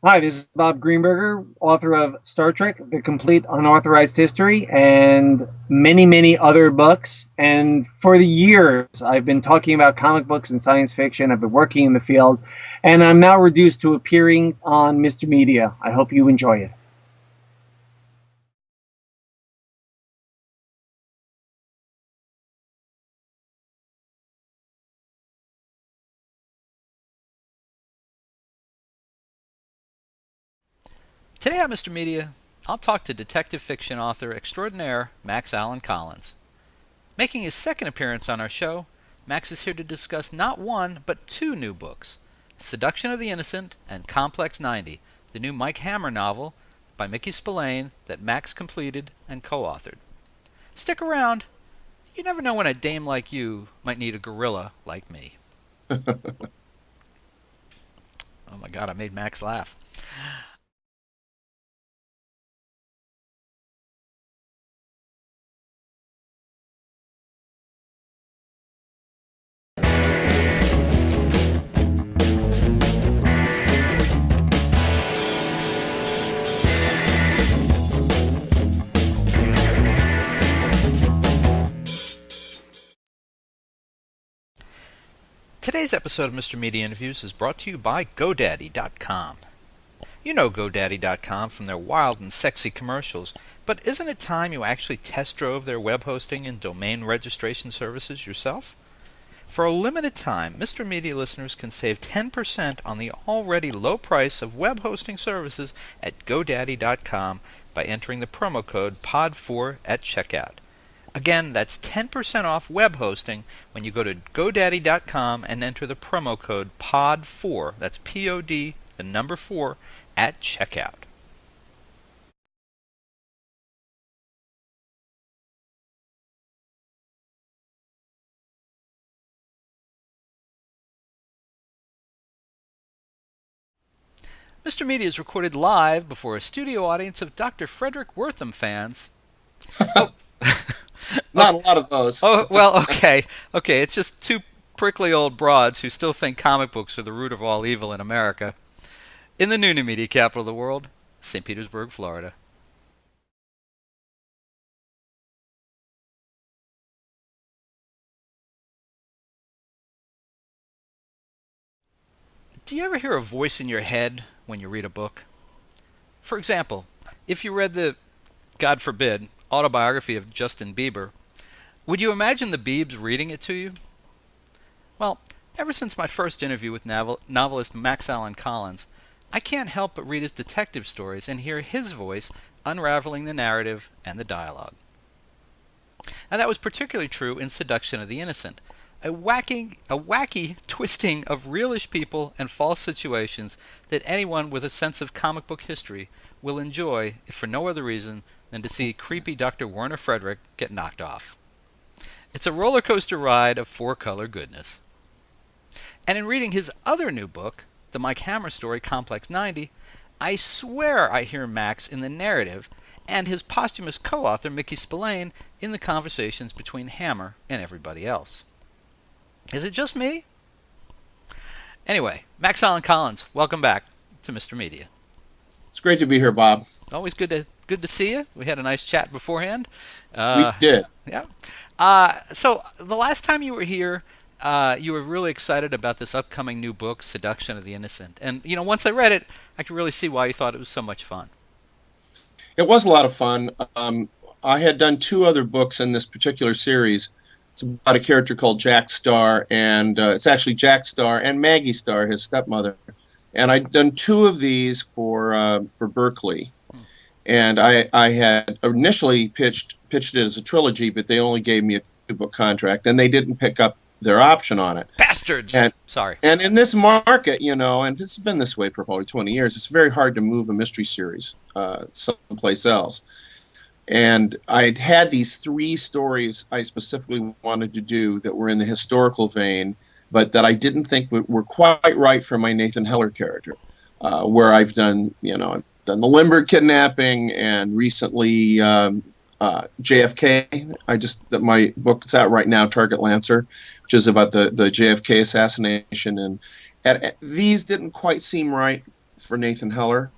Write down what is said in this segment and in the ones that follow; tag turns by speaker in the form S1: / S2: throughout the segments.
S1: Hi, this is Bob Greenberger, author of Star Trek: The Complete Unauthorized History and many, many other books. And for the years, I've been talking about comic books and science fiction. I've been working in the field, and I'm now reduced to appearing on Mr. Media. I hope you enjoy it.
S2: Today on Mr. Media, I'll talk to detective fiction author extraordinaire Max Allan Collins. Making his second appearance on our show, Max is here to discuss not one, but two new books, Seduction of the Innocent and Complex 90, the new Mike Hammer novel by Mickey Spillane that Max completed and co-authored. Stick around. You never know when a dame like you might need a gorilla like me. Oh my god, I made Max laugh. Today's episode of Mr. Media Interviews is brought to you by GoDaddy.com. You know GoDaddy.com from their wild and sexy commercials, but isn't it time you actually test drove their web hosting and domain registration services yourself? For a limited time, Mr. Media listeners can save 10% on the already low price of web hosting services at GoDaddy.com by entering the promo code POD4 at checkout. Again, that's 10% off web hosting when you go to GoDaddy.com and enter the promo code POD4, that's P-O-D, the number 4, at checkout. Mr. Media is recorded live before a studio audience of Dr. Frederick Wortham fans. Oh,
S3: Not a lot of those.
S2: oh, well, okay. Okay, it's just two prickly old broads who still think comic books are the root of all evil in America. In the new media capital of the world, St. Petersburg, Florida. Do you ever hear a voice in your head when you read a book? For example, if you read the, God forbid, autobiography of Justin Bieber, would you imagine the Biebs reading it to you? Well, ever since my first interview with novelist Max Allan Collins, I can't help but read his detective stories and hear his voice unraveling the narrative and the dialogue. And that was particularly true in Seduction of the Innocent, a wacky twisting of realish people and false situations that anyone with a sense of comic book history will enjoy, if for no other reason than to see creepy Dr. Werner Frederick get knocked off. It's a roller coaster ride of four-color goodness. And in reading his other new book, the Mike Hammer story Complex 90, I swear I hear Max in the narrative and his posthumous co-author Mickey Spillane in the conversations between Hammer and everybody else. Is it just me? Anyway, Max Allan Collins, welcome back to Mr. Media.
S3: It's great to be here, Bob.
S2: Always good to see you. We had a nice chat beforehand.
S3: We did.
S2: Yeah. So the last time you were here, you were really excited about this upcoming new book, Seduction of the Innocent. And once I read it, I could really see why you thought it was so much fun.
S3: It was a lot of fun. I had done two other books in this particular series. It's about a character called Jack Starr, and it's actually Jack Starr and Maggie Starr, his stepmother. And I'd done two of these for Berkeley. And I had initially pitched it as a trilogy, but they only gave me a two-book contract, and they didn't pick up their option on it.
S2: Bastards!
S3: And
S2: Sorry.
S3: and in this market, and it's been this way for probably 20 years, it's very hard to move a mystery series someplace else. And I'd had these three stories I specifically wanted to do that were in the historical vein, but that I didn't think were quite right for my Nathan Heller character, where I've done the Limburg kidnapping, and recently JFK. That my book is out right now, Target Lancer, which is about the JFK assassination, and these didn't quite seem right for Nathan Heller,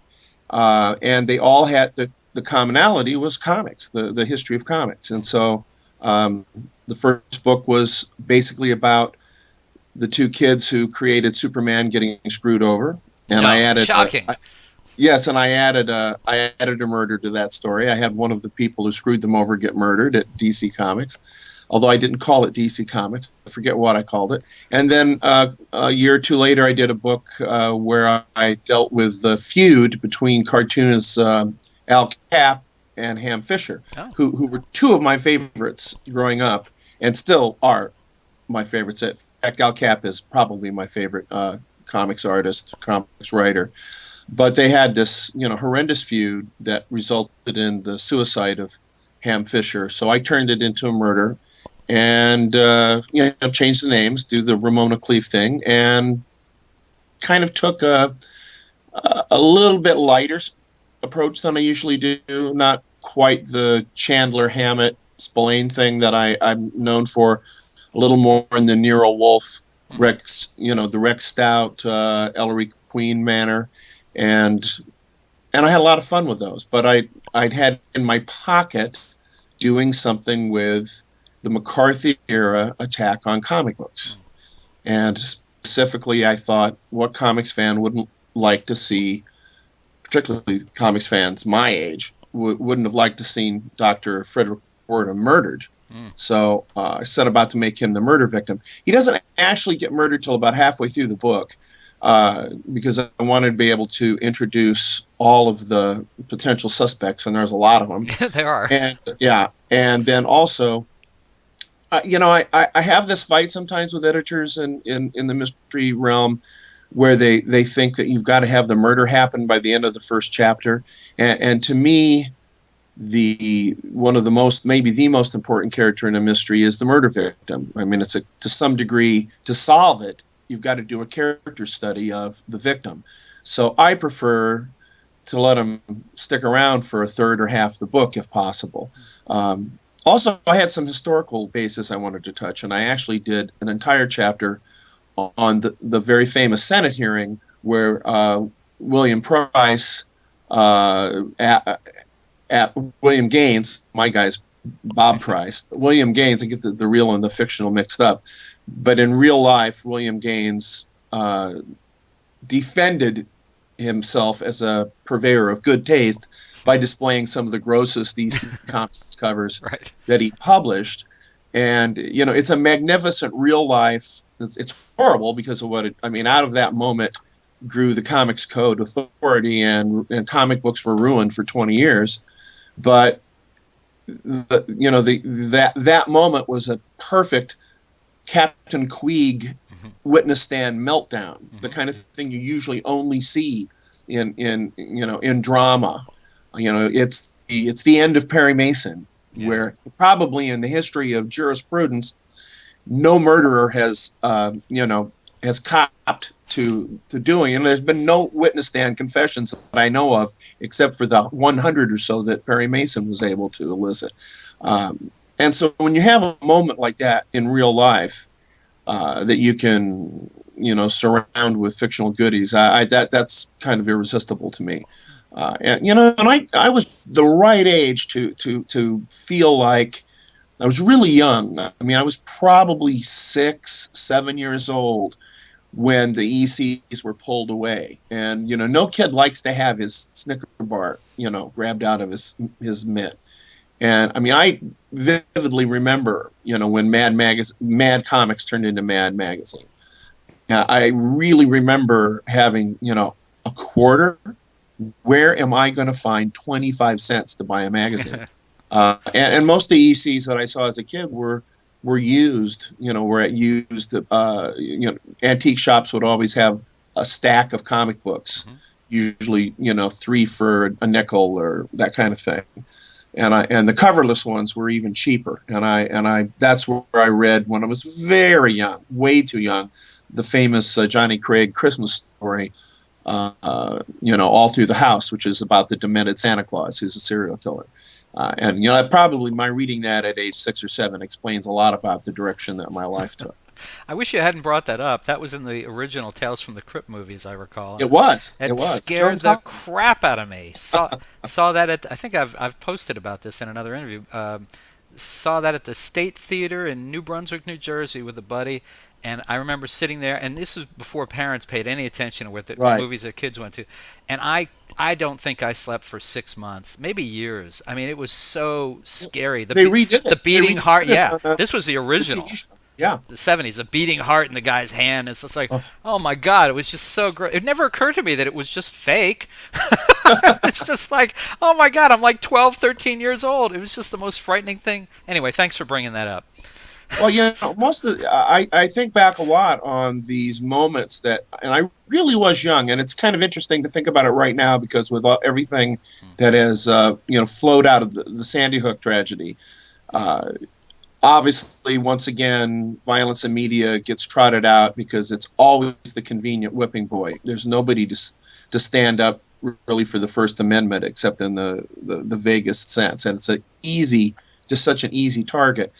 S3: and they all had the commonality was comics, the history of comics. And so the first book was basically about the two kids who created Superman getting screwed over, and I added
S2: shocking.
S3: Yes, and I added a murder to that story. I had one of the people who screwed them over get murdered at DC Comics, although I didn't call it DC Comics. I forget what I called it. And then a year or two later, I did a book where I dealt with the feud between cartoonist Al Cap and Ham Fisher, who were two of my favorites growing up and still are my favorites. In fact, Al Cap is probably my favorite comics artist, comics writer. But they had this, horrendous feud that resulted in the suicide of Ham Fisher. So I turned it into a murder and, changed the names, do the Ramona Cleave thing, and kind of took a little bit lighter approach than I usually do. Not quite the Chandler, Hammett, Spillane thing that I'm known for. A little more in the Nero Wolfe, Rex, the Rex Stout, Ellery Queen manner. And I had a lot of fun with those, but I'd had in my pocket doing something with the McCarthy era attack on comic books. And specifically, I thought, what comics fan wouldn't like to see, particularly comics fans my age, wouldn't have liked to see Dr. Frederick Werner murdered. So I set about to make him the murder victim. He doesn't actually get murdered till about halfway through the book. Because I wanted to be able to introduce all of the potential suspects, and there's a lot of them.
S2: There are.
S3: And then also, I have this fight sometimes with editors in the mystery realm where they think that you've got to have the murder happen by the end of the first chapter. And to me, one of the most, maybe the most important character in a mystery is the murder victim. I mean, it's to some degree, to solve it, you've got to do a character study of the victim. So I prefer to let them stick around for a third or half the book if possible. Also, I had some historical basis I wanted to touch, and I actually did an entire chapter on the very famous Senate hearing where William Price at William Gaines, my guy's Bob Price, William Gaines, I get the real and the fictional mixed up. But in real life, William Gaines defended himself as a purveyor of good taste by displaying some of the grossest DC Comics covers that he published. And, it's a magnificent real life. It's horrible because of what out of that moment grew the Comics Code Authority, and comic books were ruined for 20 years. But, that moment was a perfect Captain Queeg witness stand meltdown, the kind of thing you usually only see in drama. It's the end of Perry Mason, where probably in the history of jurisprudence, no murderer has copped to doing, and there's been no witness stand confessions that I know of, except for the 100 or so that Perry Mason was able to elicit. And so when you have a moment like that in real life, that you can, surround with fictional goodies, that's kind of irresistible to me. And I was the right age to feel like I was really young. I was probably 6, 7 years old when the ECs were pulled away. And, no kid likes to have his Snicker bar, grabbed out of his mitt. And I vividly remember, when Mad Comics turned into Mad Magazine. I really remember having, a quarter. Where am I going to find 25 cents to buy a magazine? And most of the ECs that I saw as a kid were used. Antique shops would always have a stack of comic books, usually 3 for a nickel or that kind of thing. And the coverless ones were even cheaper. And I that's where I read when I was very young, way too young, the famous Johnny Craig Christmas story, All Through the House, which is about the demented Santa Claus who's a serial killer. And probably my reading that at age 6 or 7 explains a lot about the direction that my life took.
S2: I wish you hadn't brought that up. That was in the original Tales from the Crypt movie, as I recall.
S3: It was. It
S2: It
S3: was.
S2: scared
S3: Jones
S2: the
S3: Hawkins.
S2: crap out of me. Saw that at. I think I've posted about this in another interview. Saw that at the State Theater in New Brunswick, New Jersey, with a buddy, and I remember sitting there. And this was before parents paid any attention to what the
S3: Right.
S2: movies their kids went to. And I don't think I slept for 6 months, maybe years. I mean, it was so scary.
S3: They redid it.
S2: The beating
S3: They redid
S2: heart.
S3: it
S2: Yeah,
S3: on
S2: this was the
S3: the
S2: original.
S3: TV show. Yeah.
S2: The 70s, a beating heart in the guy's hand. It's just like,
S3: Oh.
S2: oh my God, it was just so great. It never occurred to me that it was just fake. It's just like, oh my God, I'm like 12, 13 years old. It was just the most frightening thing. Anyway, thanks for bringing that up.
S3: Well, most of I think back a lot on these moments that, and I really was young, and it's kind of interesting to think about it right now because with everything that has flowed out of the Sandy Hook tragedy, obviously once again violence in media gets trotted out because it's always the convenient whipping boy. There's nobody to stand up really for the First Amendment except in the vaguest sense, and it's just such an easy target.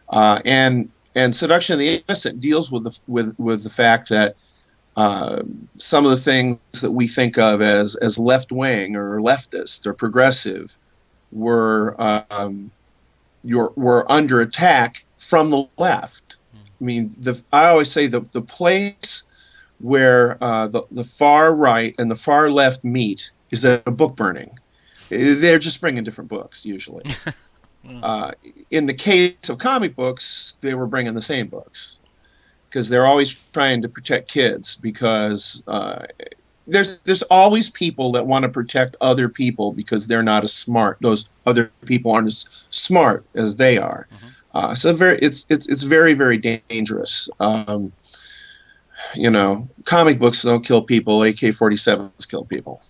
S3: And Seduction of the Innocent deals with the fact that some of the things that we think of as left wing or leftist or progressive were under attack from the left. I mean, I always say the place where the far right and the far left meet is at a book burning. They're just bringing different books usually. In the case of comic books, they were bringing the same books because they're always trying to protect kids because there's always people that want to protect other people because they're not as smart. Those other people aren't as smart as they are. So it's very, very dangerous. Comic books don't kill people. AK-47s kill people.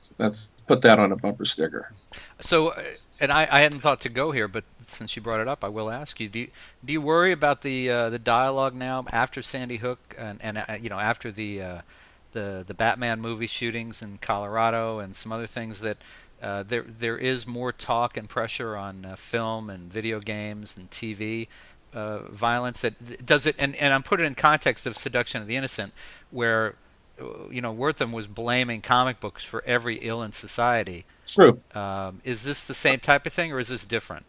S3: Put that on a bumper sticker.
S2: So, and I hadn't thought to go here, but since you brought it up, I will ask you: Do you worry about the dialogue now after Sandy Hook and after the Batman movie shootings in Colorado and some other things that there is more talk and pressure on film and video games and TV violence that does it? And I'm putting it in context of Seduction of the Innocent, where Wortham was blaming comic books for every ill in society.
S3: True.
S2: Is this the same type of thing, or is this different?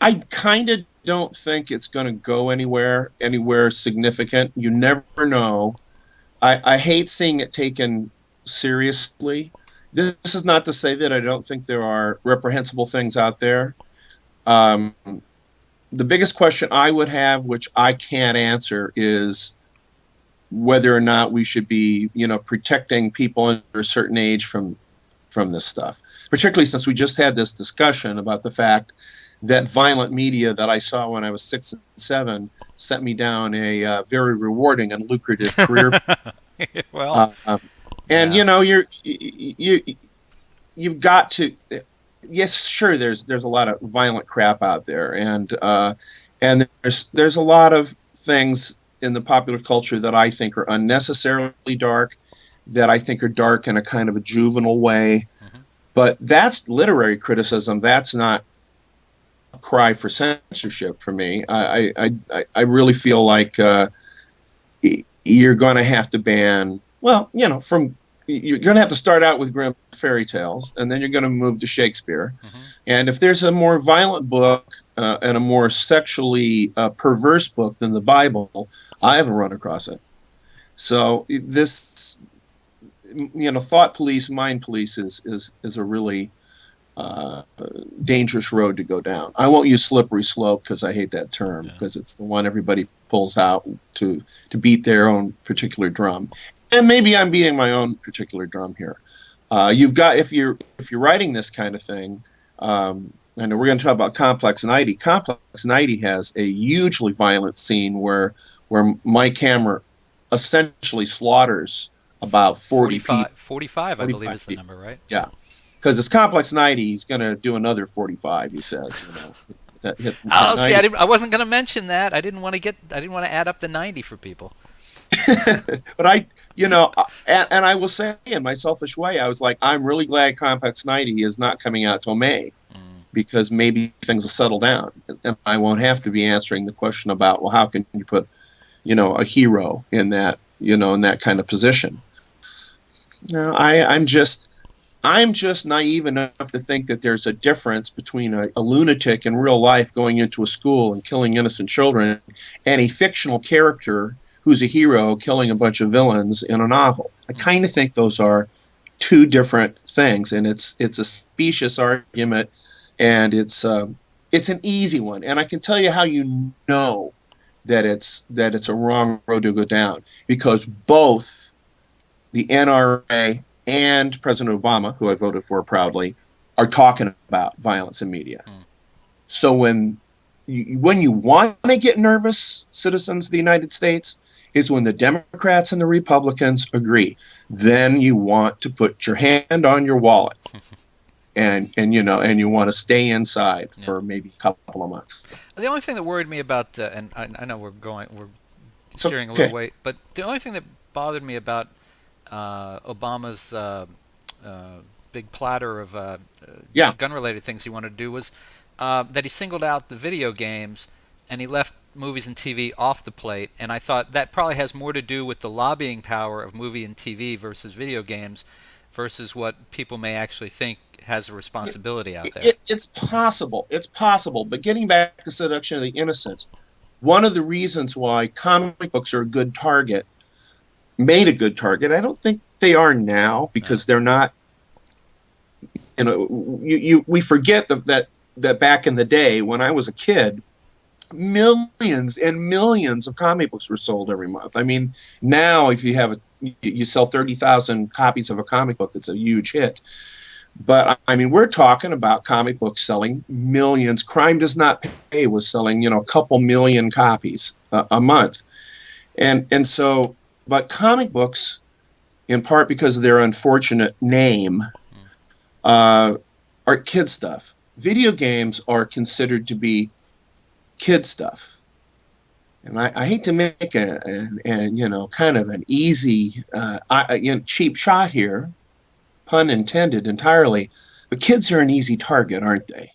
S3: I kind of don't think it's going to go anywhere significant. You never know. I hate seeing it taken seriously. This is not to say that I don't think there are reprehensible things out there. The biggest question I would have, which I can't answer, is whether or not we should be, protecting people under a certain age from this stuff. Particularly since we just had this discussion about the fact that violent media that I saw when I was 6 and 7 sent me down a very rewarding and lucrative career.
S2: Well,
S3: and
S2: yeah.
S3: you've got to. Yes, sure. There's a lot of violent crap out there, and there's a lot of things in the popular culture that I think are unnecessarily dark, that I think are dark in a kind of a juvenile way. But that's literary criticism. That's not a cry for censorship for me. I really feel like you're going to have to ban. Well, you're going to have to start out with Grimm fairy tales, and then you're going to move to Shakespeare. And if there's a more violent book and a more sexually perverse book than the Bible, I haven't run across it. So this, thought police, mind police is a really dangerous road to go down. I won't use slippery slope because I hate that term, because it's the one everybody pulls out to beat their own particular drum. And maybe I'm beating my own particular drum here. You've got, if you're writing this kind of thing, and we're going to talk about Complex 90. Complex 90 has a hugely violent scene where Mike Hammer essentially slaughters about 40 people.
S2: 45, I believe is the number, right?
S3: Yeah, because it's Complex 90. He's going to do another 45. He says,
S2: See, I wasn't going to mention that. I didn't want to add up the 90 for people.
S3: But and I will say, in my selfish way, I was like, I'm really glad Complex 90 is not coming out till May, because maybe things will settle down, and I won't have to be answering the question about, well, how can you put a hero in that, in that kind of position. No, I'm just naive enough to think that there's a difference between a lunatic in real life going into a school and killing innocent children and a fictional character who's a hero killing a bunch of villains in a novel. I kind of think those are two different things, and it's a specious argument, and it's an easy one. And I can tell you how you know that it's a wrong road to go down, because both the NRA and President Obama, who I voted for proudly, are talking about violence in media. So when you want to get nervous, citizens of the United States, is when the Democrats and the Republicans agree. Then you want to put your hand on your wallet, and you want to stay inside for maybe a couple of months.
S2: The only thing that worried me about, and I know we're steering a little way, but the only thing that bothered me about Obama's big platter of gun-related things he wanted to do was that he singled out the video games and he left movies and TV off the plate. And I thought that probably has more to do with the lobbying power of movie and TV versus video games versus what people may actually think has a responsibility out there.
S3: It's possible. But getting back to Seduction of the Innocent, one of the reasons why comic books are a good target, made a good target, I don't think they are now, because they're not, we forget that back in the day when I was a kid, millions and millions of comic books were sold every month. I mean, now if you sell 30,000 copies of a comic book, it's a huge hit. But I mean, we're talking about comic books selling millions. Crime Does Not Pay was selling, a couple million copies a month. And so, but comic books, in part because of their unfortunate name, are kid stuff. Video games are considered to be kid stuff. And I hate to make kind of an easy, cheap shot here, pun intended entirely, but kids are an easy target, aren't they?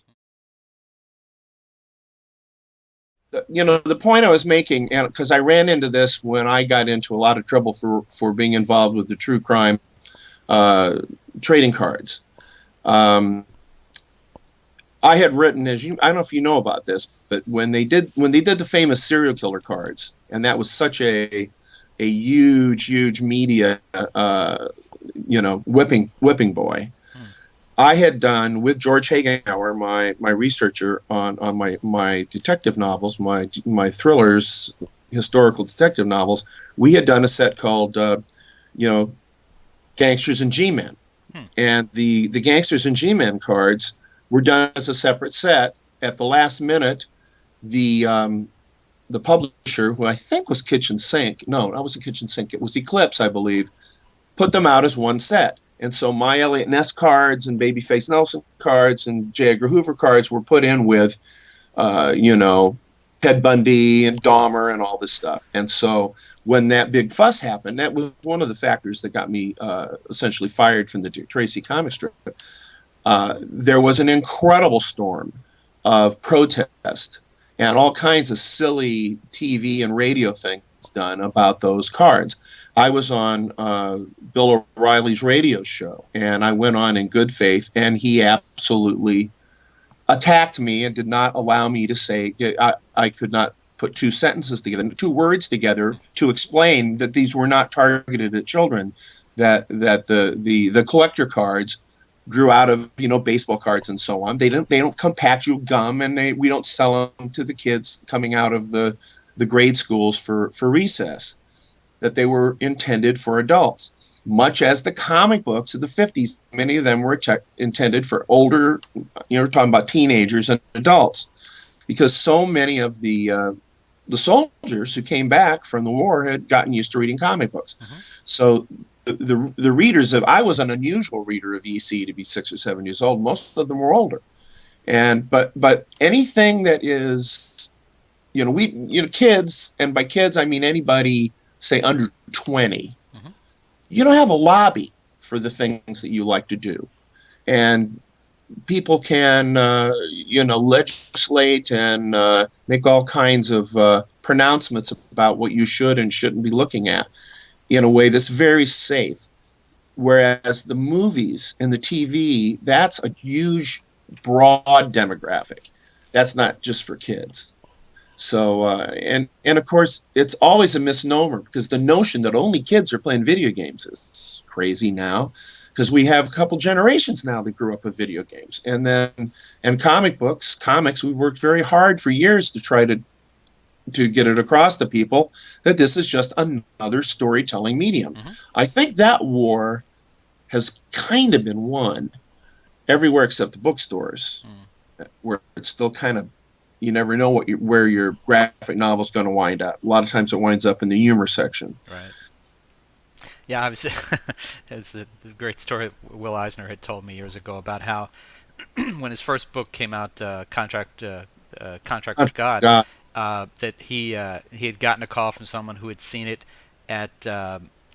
S3: The point I was making, because I ran into this when I got into a lot of trouble for being involved with the true crime trading cards. I had written, I don't know if you know about this, but when they did the famous serial killer cards, and that was such a huge media whipping boy. I had done with George Hagenauer, my researcher on my detective novels, my thrillers, historical detective novels. We had done a set called Gangsters and G-Men, and the Gangsters and G-Men cards were done as a separate set. At the last minute, the publisher, who I think was Kitchen Sink, no, that wasn't Kitchen Sink, it was Eclipse, I believe, put them out as one set. And so my Elliot Ness cards and Babyface Nelson cards and J. Edgar Hoover cards were put in with, Ted Bundy and Dahmer and all this stuff. And so when that big fuss happened, that was one of the factors that got me essentially fired from the Dick Tracy comic strip. There was an incredible storm of protest and all kinds of silly TV and radio things done about those cards. I was on Bill O'Reilly's radio show, and I went on in good faith, and he absolutely attacked me and did not allow me to say, I could not put two words together to explain that these were not targeted at children, that the collector cards grew out of baseball cards and so on. They don't compact you gum, and we don't sell them to the kids coming out of the grade schools for recess. That they were intended for adults, much as the comic books of the 50s. Many of them were intended for older, we're talking about teenagers and adults, because so many of the soldiers who came back from the war had gotten used to reading comic books. So the readers I was an unusual reader of EC to be 6 or 7 years old. Most of them were older, but anything that is, kids, and by kids I mean anybody, say under 20, you don't have a lobby for the things that you like to do. And people can, legislate and make all kinds of pronouncements about what you should and shouldn't be looking at in a way that's very safe. Whereas the movies and the TV, that's a huge, broad demographic. That's not just for kids. So, and of course, it's always a misnomer, because the notion that only kids are playing video games is crazy now, because we have a couple generations now that grew up with video games. And comics, we worked very hard for years to try to get it across to people that this is just another storytelling medium. Mm-hmm. I think that war has kind of been won everywhere except the bookstores, where it's still kind of, you never know where your graphic novel is going to wind up. A lot of times it winds up in the humor section.
S2: Right. Yeah, I was. It's a great story Will Eisner had told me years ago about how when his first book came out, Contract with God, that he had gotten a call from someone who had seen it at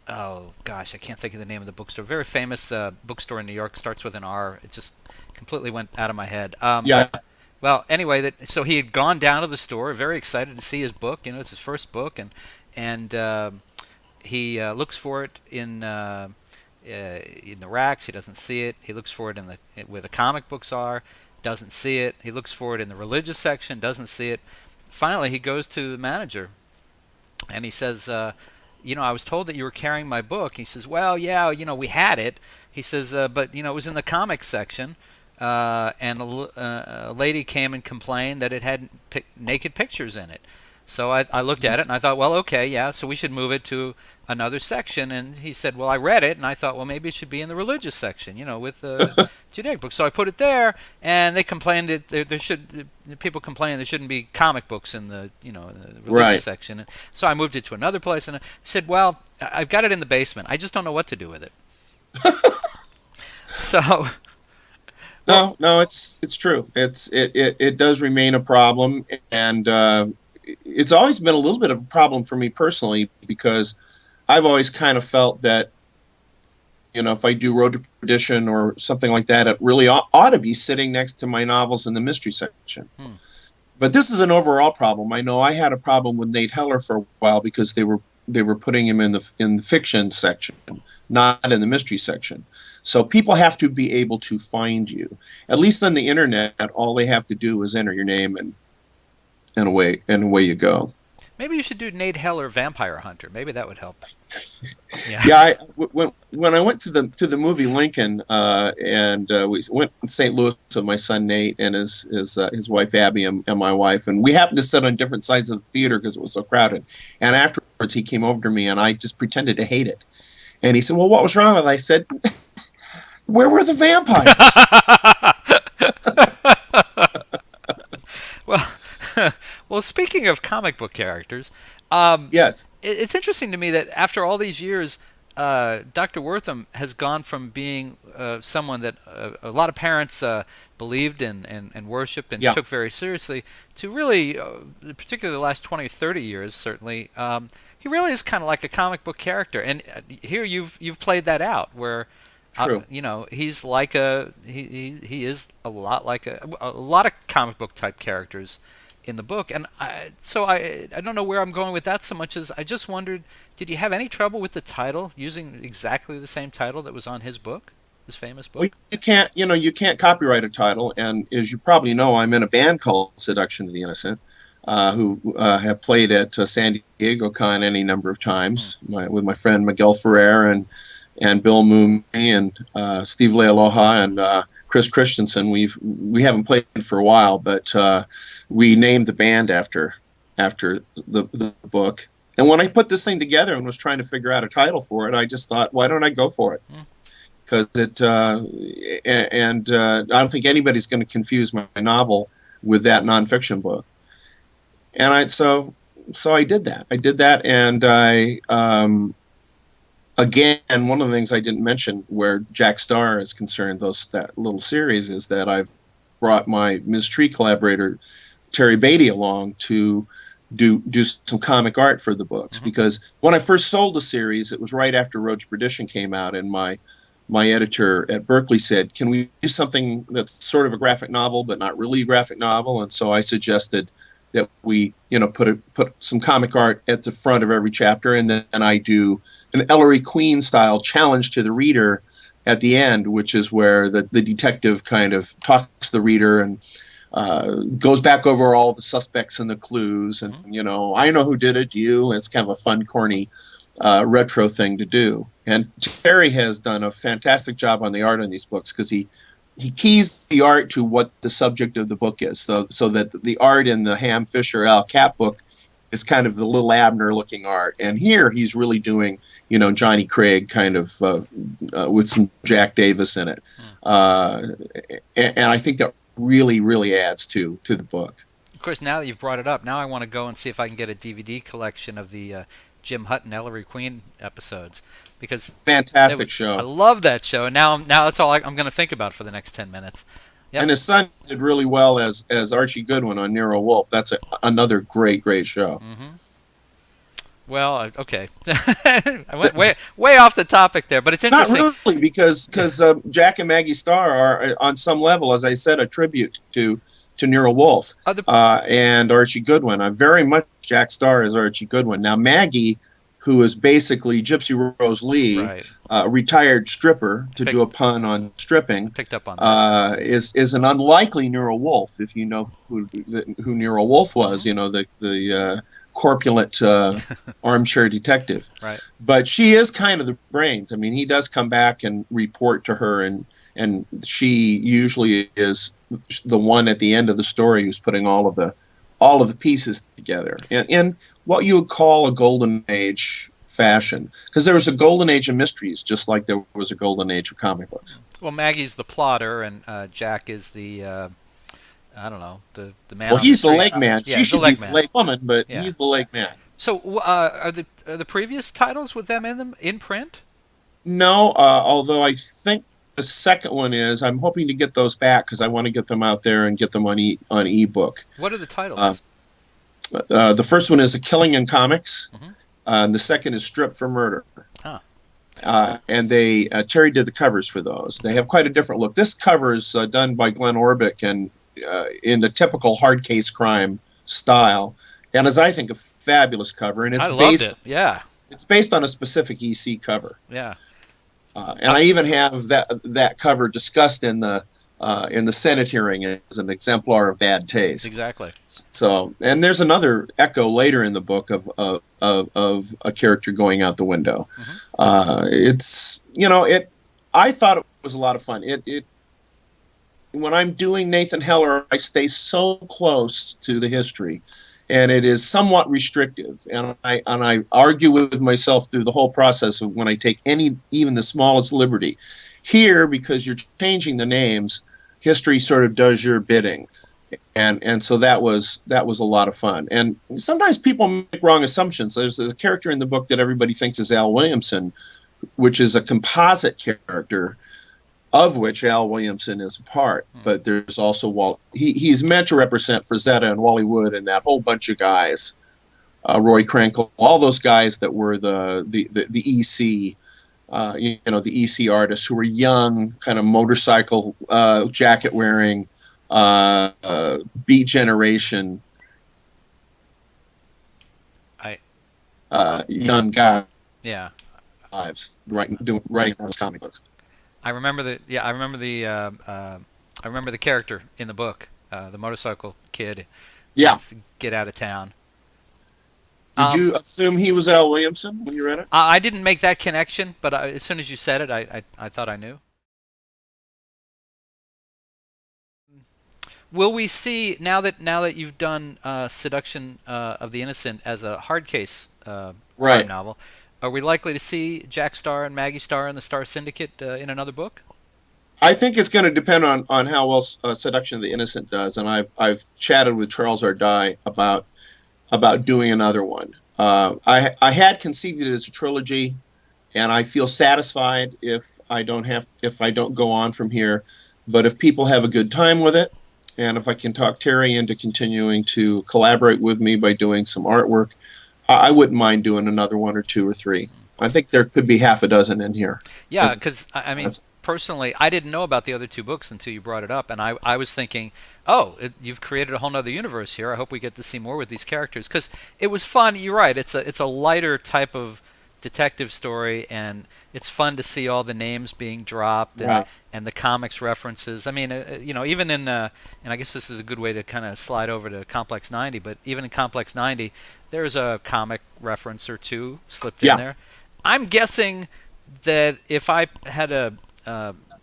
S2: oh gosh, I can't think of the name of the bookstore. Very famous bookstore in New York, starts with an R. It just completely went out of my head.
S3: Yeah.
S2: Well, anyway, so he had gone down to the store, very excited to see his book. You know, it's his first book, and he looks for it in the racks. He doesn't see it. He looks for it where the comic books are. Doesn't see it. He looks for it in the religious section. Doesn't see it. Finally, he goes to the manager, and he says, I was told that you were carrying my book. He says, well, yeah, we had it. He says, but it was in the comics section. And a lady came and complained that it had naked pictures in it. So I looked at it and I thought, well, okay, yeah, so we should move it to another section. And he said, well, I read it and I thought, well, maybe it should be in the religious section, with Judaic books. So I put it there, and they complained that people complained there shouldn't be comic books in the religious section. And so I moved it to another place, and I said, well, I've got it in the basement. I just don't know what to do with it. So.
S3: No, it's true. It does remain a problem, and it's always been a little bit of a problem for me personally, because I've always kind of felt that, if I do Road to Perdition or something like that, it really ought to be sitting next to my novels in the mystery section. But this is an overall problem. I know I had a problem with Nate Heller for a while, because they were putting him in the fiction section, not in the mystery section. So people have to be able to find you. At least on the internet, all they have to do is enter your name, and away you go.
S2: Maybe you should do Nate Heller Vampire Hunter. Maybe that would help.
S3: Yeah. When I went to the movie Lincoln, and we went to St. Louis with my son Nate and his wife Abby and my wife, and we happened to sit on different sides of the theater because it was so crowded. And afterwards, he came over to me, and I just pretended to hate it. And he said, "Well, what was wrong with it?" I said, "Where were the vampires?"
S2: Well, speaking of comic book characters,
S3: yes,
S2: it's interesting to me that after all these years, Dr. Wortham has gone from being someone that a lot of parents believed in and worshipped and took very seriously, to really, particularly the last 20 or 30 years, certainly, he really is kind of like a comic book character. And here you've played that out, where
S3: true.
S2: He's like he is a lot like a lot of comic book type characters in the book. And I don't know where I'm going with that so much as I just wondered, did you have any trouble with the title, using exactly the same title that was on his book, his famous book?
S3: Well, you can't copyright a title, and as you probably know, I'm in a band called Seduction of the Innocent, who have played at San Diego Con any number of times, with my friend Miguel Ferrer and Bill Mooney and Steve Lealoha and Chris Christensen. We haven't played for a while, but we named the band after the book. And when I put this thing together and was trying to figure out a title for it, I just thought, why don't I go for it? Because I don't think anybody's going to confuse my novel with that nonfiction book. And so I did that. And again, one of the things I didn't mention where Jack Starr is concerned, that little series, is that I've brought my Ms. Tree collaborator, Terry Beatty, along to do some comic art for the books. Because when I first sold the series, it was right after Road to Perdition came out, and my my editor at Berkeley said, can we do something that's sort of a graphic novel, but not really a graphic novel? And so I suggested that we, put some comic art at the front of every chapter, and then I do an Ellery Queen style challenge to the reader at the end, which is where the detective kind of talks to the reader and goes back over all the suspects and the clues, and I know who did it, you. It's kind of a fun, corny retro thing to do. And Terry has done a fantastic job on the art on these books, because he keys the art to what the subject of the book is, so that the art in the Ham Fisher Al Cap book is kind of the little Abner looking art, and here he's really doing Johnny Craig kind of with some Jack Davis in it, and I think that really adds to the book.
S2: Of course, now that you've brought it up, now I want to go and see if I can get a DVD collection of the Jim Hutton Ellery Queen episodes, because
S3: fantastic show.
S2: I love that show, and now that's all I'm going to think about for the next 10 minutes. Yep.
S3: And his son did really well as Archie Goodwin on Nero Wolfe. That's another great show.
S2: Mm-hmm. Well, okay, I went way off the topic there, but it's interesting.
S3: Not really, because Jack and Maggie Starr are, on some level, as I said, a tribute to Nero Wolfe and Archie Goodwin. I very much Jack Starr as Archie Goodwin. Now Maggie, who is basically Gypsy Rose Lee,
S2: right,
S3: retired stripper, to do a pun on stripping,
S2: picked up on that.
S3: Is an unlikely Nero Wolfe, if you know who Nero Wolfe was, the corpulent armchair detective.
S2: Right.
S3: But she is kind of the brains. I mean, he does come back and report to her, and she usually is the one at the end of the story who's putting all of the pieces together in what you would call a golden age fashion, because there was a golden age of mysteries, just like there was a golden age of comic books.
S2: Well, Maggie's the plotter, and Jack is the I don't know, the man.
S3: Well, he's the leg man.
S2: Yeah,
S3: she should be the leg woman, but
S2: yeah,
S3: he's the leg man.
S2: So are the previous titles with them in them in print?
S3: No, although I think the second one is. I'm hoping to get those back, because I want to get them out there and get them on ebook.
S2: What are the titles?
S3: The first one is A Killing in Comics, and the second is Strip for Murder.
S2: Huh.
S3: And Terry did the covers for those. They have quite a different look. This cover is done by Glenn Orbick, and in the typical hard case crime style, and as I think a fabulous cover. And it's based on a specific EC cover.
S2: Yeah.
S3: And I even have that cover discussed in the Senate hearing as an exemplar of bad taste.
S2: Exactly.
S3: So, and there's another echo later in the book of a character going out the window. It's I thought it was a lot of fun. When I'm doing Nathan Heller, I stay so close to the history, and it is somewhat restrictive. And I argue with myself through the whole process of when I take even the smallest liberty. Here, because you're changing the names, history sort of does your bidding, and so that was a lot of fun. And sometimes people make wrong assumptions. There's a character in the book that everybody thinks is Al Williamson, which is a composite character, of which Al Williamson is a part. But there's also Walt. He's meant to represent Frazetta and Wally Wood and that whole bunch of guys, Roy Krenkel, all those guys that were the EC. The EC artists who were young, kind of motorcycle jacket wearing, Beat Generation, young guys.
S2: Yeah.
S3: Lives writing those comic books.
S2: I remember the character in the book, the motorcycle kid.
S3: Yeah.
S2: Get out of town.
S3: Did you assume he was Al Williamson when you read it?
S2: I didn't make that connection, but as soon as you said it, I thought I knew. Will we see, now that you've done Seduction of the Innocent as a hard case crime novel, are we likely to see Jack Starr and Maggie Starr and the Star Syndicate in another book?
S3: I think it's going to depend on how well Seduction of the Innocent does, and I've chatted with Charles Ardai about doing another one. I had conceived it as a trilogy, and I feel satisfied if I don't go on from here. But if people have a good time with it, and if I can talk Terry into continuing to collaborate with me by doing some artwork, I wouldn't mind doing another one or two or three. I think there could be half a dozen in here.
S2: Yeah,
S3: It's,
S2: because I mean,
S3: that's,
S2: personally, I didn't know about the other two books until you brought it up, and I was thinking, oh, you've created a whole nother universe here. I hope we get to see more with these characters because it was fun. You're right. It's a lighter type of detective story, and it's fun to see all the names being dropped
S3: right.
S2: and the comics references. I mean, even in and I guess this is a good way to kind of slide over to Complex 90, but even in Complex 90, there's a comic reference or two slipped in
S3: Yeah.
S2: there. I'm guessing that if I had to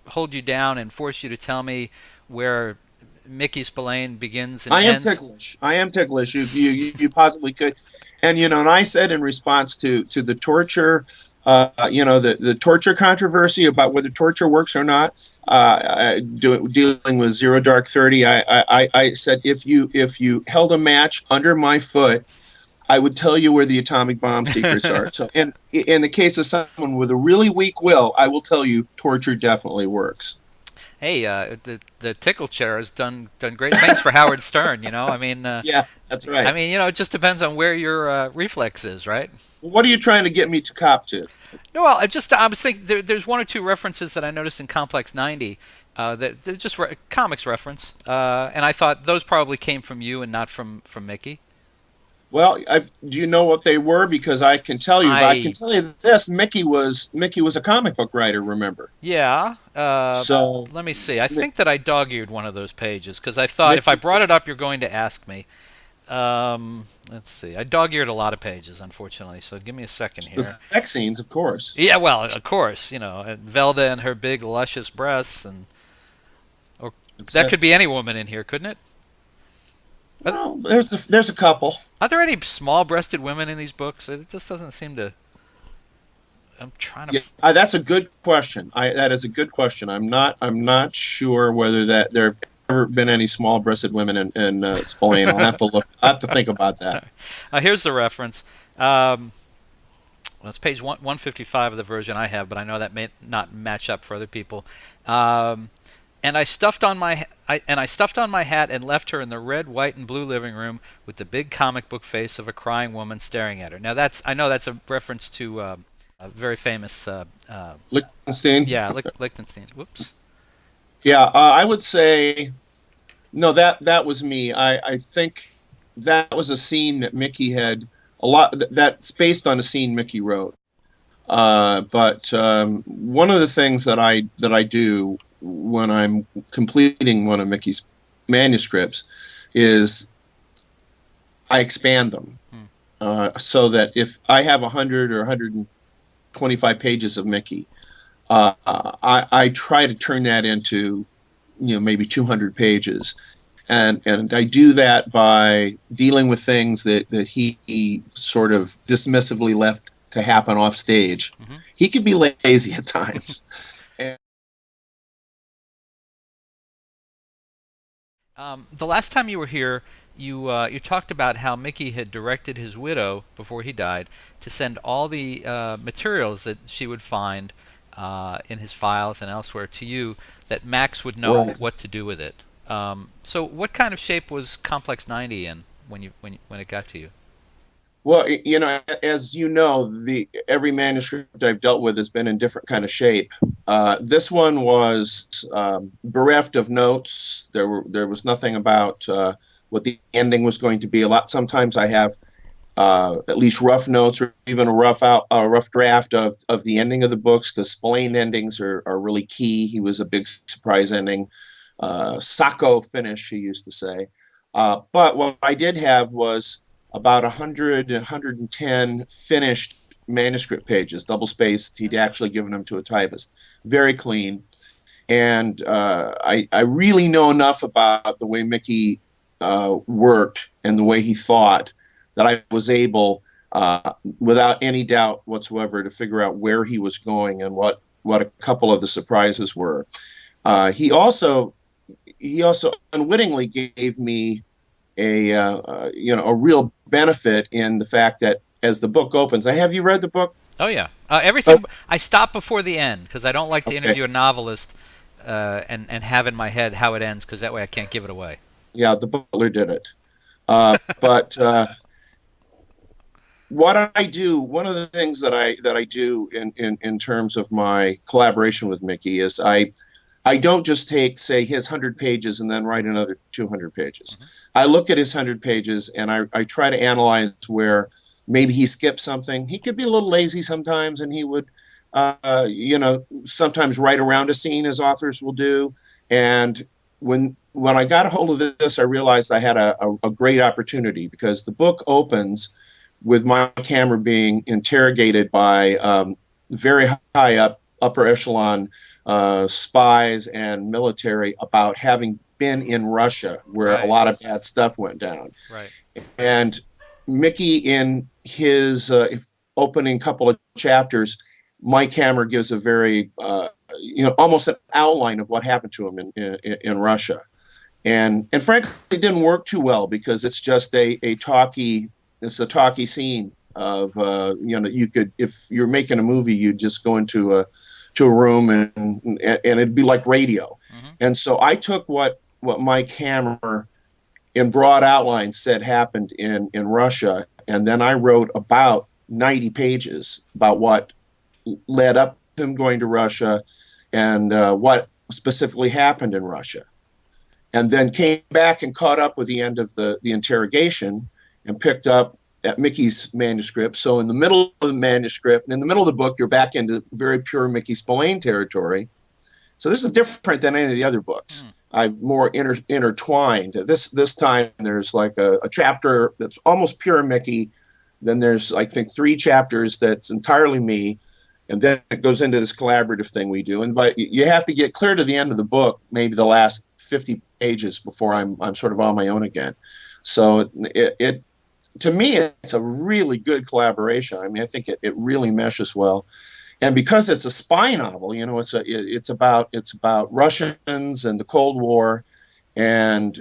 S2: hold you down and force you to tell me where Mickey Spillane begins and
S3: I am
S2: ends.
S3: ticklish. I am ticklish. You possibly could, and and I said in response to the torture, the torture controversy about whether torture works or not. Dealing with Zero Dark 30, I said if you held a match under my foot, I would tell you where the atomic bomb secrets are. So, and in the case of someone with a really weak will, I will tell you torture definitely works.
S2: Hey, the tickle chair has done great things for Howard Stern. I mean,
S3: Yeah, that's right.
S2: I mean, it just depends on where your reflex is, right?
S3: What are you trying to get me to cop to?
S2: No, well, I was thinking there's one or two references that I noticed in Complex 90 that they're just comics reference, and I thought those probably came from you and not from Mickey.
S3: Well, do you know what they were? Because I can tell you. But I can tell you this: Mickey was a comic book writer. Remember?
S2: Yeah.
S3: So
S2: let me see. I think that I dog-eared one of those pages because I thought if I brought it up, you're going to ask me. Let's see. I dog-eared a lot of pages, unfortunately. So give me a second here.
S3: The sex scenes, of course.
S2: Yeah, well, of course. Velda and her big luscious breasts, and or that could be any woman in here, couldn't it?
S3: Well, there's a couple.
S2: Are there any small-breasted women in these books? It just doesn't seem to. I'm trying to.
S3: Yeah, that's a good question. That is a good question. I'm not sure whether that there have ever been any small-breasted women in Spillane. I'll have to look. I have to think about that.
S2: Here's the reference. Well, it's page 155 of the version I have, but I know that may not match up for other people. And I stuffed on my hat and left her in the red, white, and blue living room with the big comic book face of a crying woman staring at her. Now I know that's a reference to a very famous
S3: Lichtenstein.
S2: Yeah, Lichtenstein. Whoops.
S3: Yeah, I would say no. That was me. I think that was a scene that Mickey had that's based on a scene Mickey wrote. But one of the things that I do when I'm completing one of Mickey's manuscripts is I expand them so that if I have 100 or 125 pages of Mickey, I try to turn that into maybe 200 pages, and I do that by dealing with things that he sort of dismissively left to happen off stage. Mm-hmm. He could be lazy at times.
S2: The last time you were here, you talked about how Mickey had directed his widow before he died to send all the materials that she would find in his files and elsewhere to you, that Max would know what to do with it. So, what kind of shape was Complex 90 in when it got to you?
S3: Well, as you know, every manuscript I've dealt with has been in different kind of shape. This one was bereft of notes. There was nothing about what the ending was going to be. Sometimes I have at least rough notes or even a rough draft of the ending of the books, because Spillane endings are really key. He was a big surprise ending, Sacco finish, he used to say. But what I did have was about 100 and 110 finished manuscript pages, double-spaced. He'd actually given them to a typist. Very clean. And I really know enough about the way Mickey worked and the way he thought that I was able, without any doubt whatsoever, to figure out where he was going and what a couple of the surprises were. He also unwittingly gave me a real benefit in the fact that as the book opens, have you read the book?
S2: Oh yeah, everything. I stop before the end because I don't like to interview a novelist and have in my head how it ends, because that way I can't give it away.
S3: Yeah, the butler did it, but what I do, one of the things that I do in terms of my collaboration with Mickey is I don't just take, say, his 100 pages and then write another 200 pages.
S2: Mm-hmm.
S3: I look at his 100 pages and I try to analyze where maybe he skipped something. He could be a little lazy sometimes, and he would, sometimes write around a scene, as authors will do. And when I got a hold of this, I realized I had a great opportunity, because the book opens with my camera being interrogated by very high up, upper echelon spies and military about having been in Russia, where a
S2: Right.
S3: lot of bad stuff went down.
S2: Right.
S3: And Mickey, in his opening couple of chapters, my camera gives a very, almost an outline of what happened to him in Russia. And frankly, it didn't work too well, because it's just a talky scene of, you could, if you're making a movie, you'd just go into a room and it'd be like radio.
S2: Mm-hmm.
S3: And so I took what my camera in broad outlines said happened in Russia, and then I wrote about 90 pages about what led up to him going to Russia, and what specifically happened in Russia. And then came back and caught up with the end of the interrogation, and picked up at Mickey's manuscript. So in the middle of the manuscript, and in the middle of the book, you're back into very pure Mickey Spillane territory. So this is different than any of the other books. I've more intertwined. This time there's like a chapter that's almost pure Mickey. Then there's, I think, 3 chapters that's entirely me. And then it goes into this collaborative thing we do. And but you have to get clear to the end of the book, maybe the last 50 pages, before I'm sort of on my own again. So it to me, it's a really good collaboration. I mean, I think it really meshes well. And because it's a spy novel, it's about Russians and the Cold War. And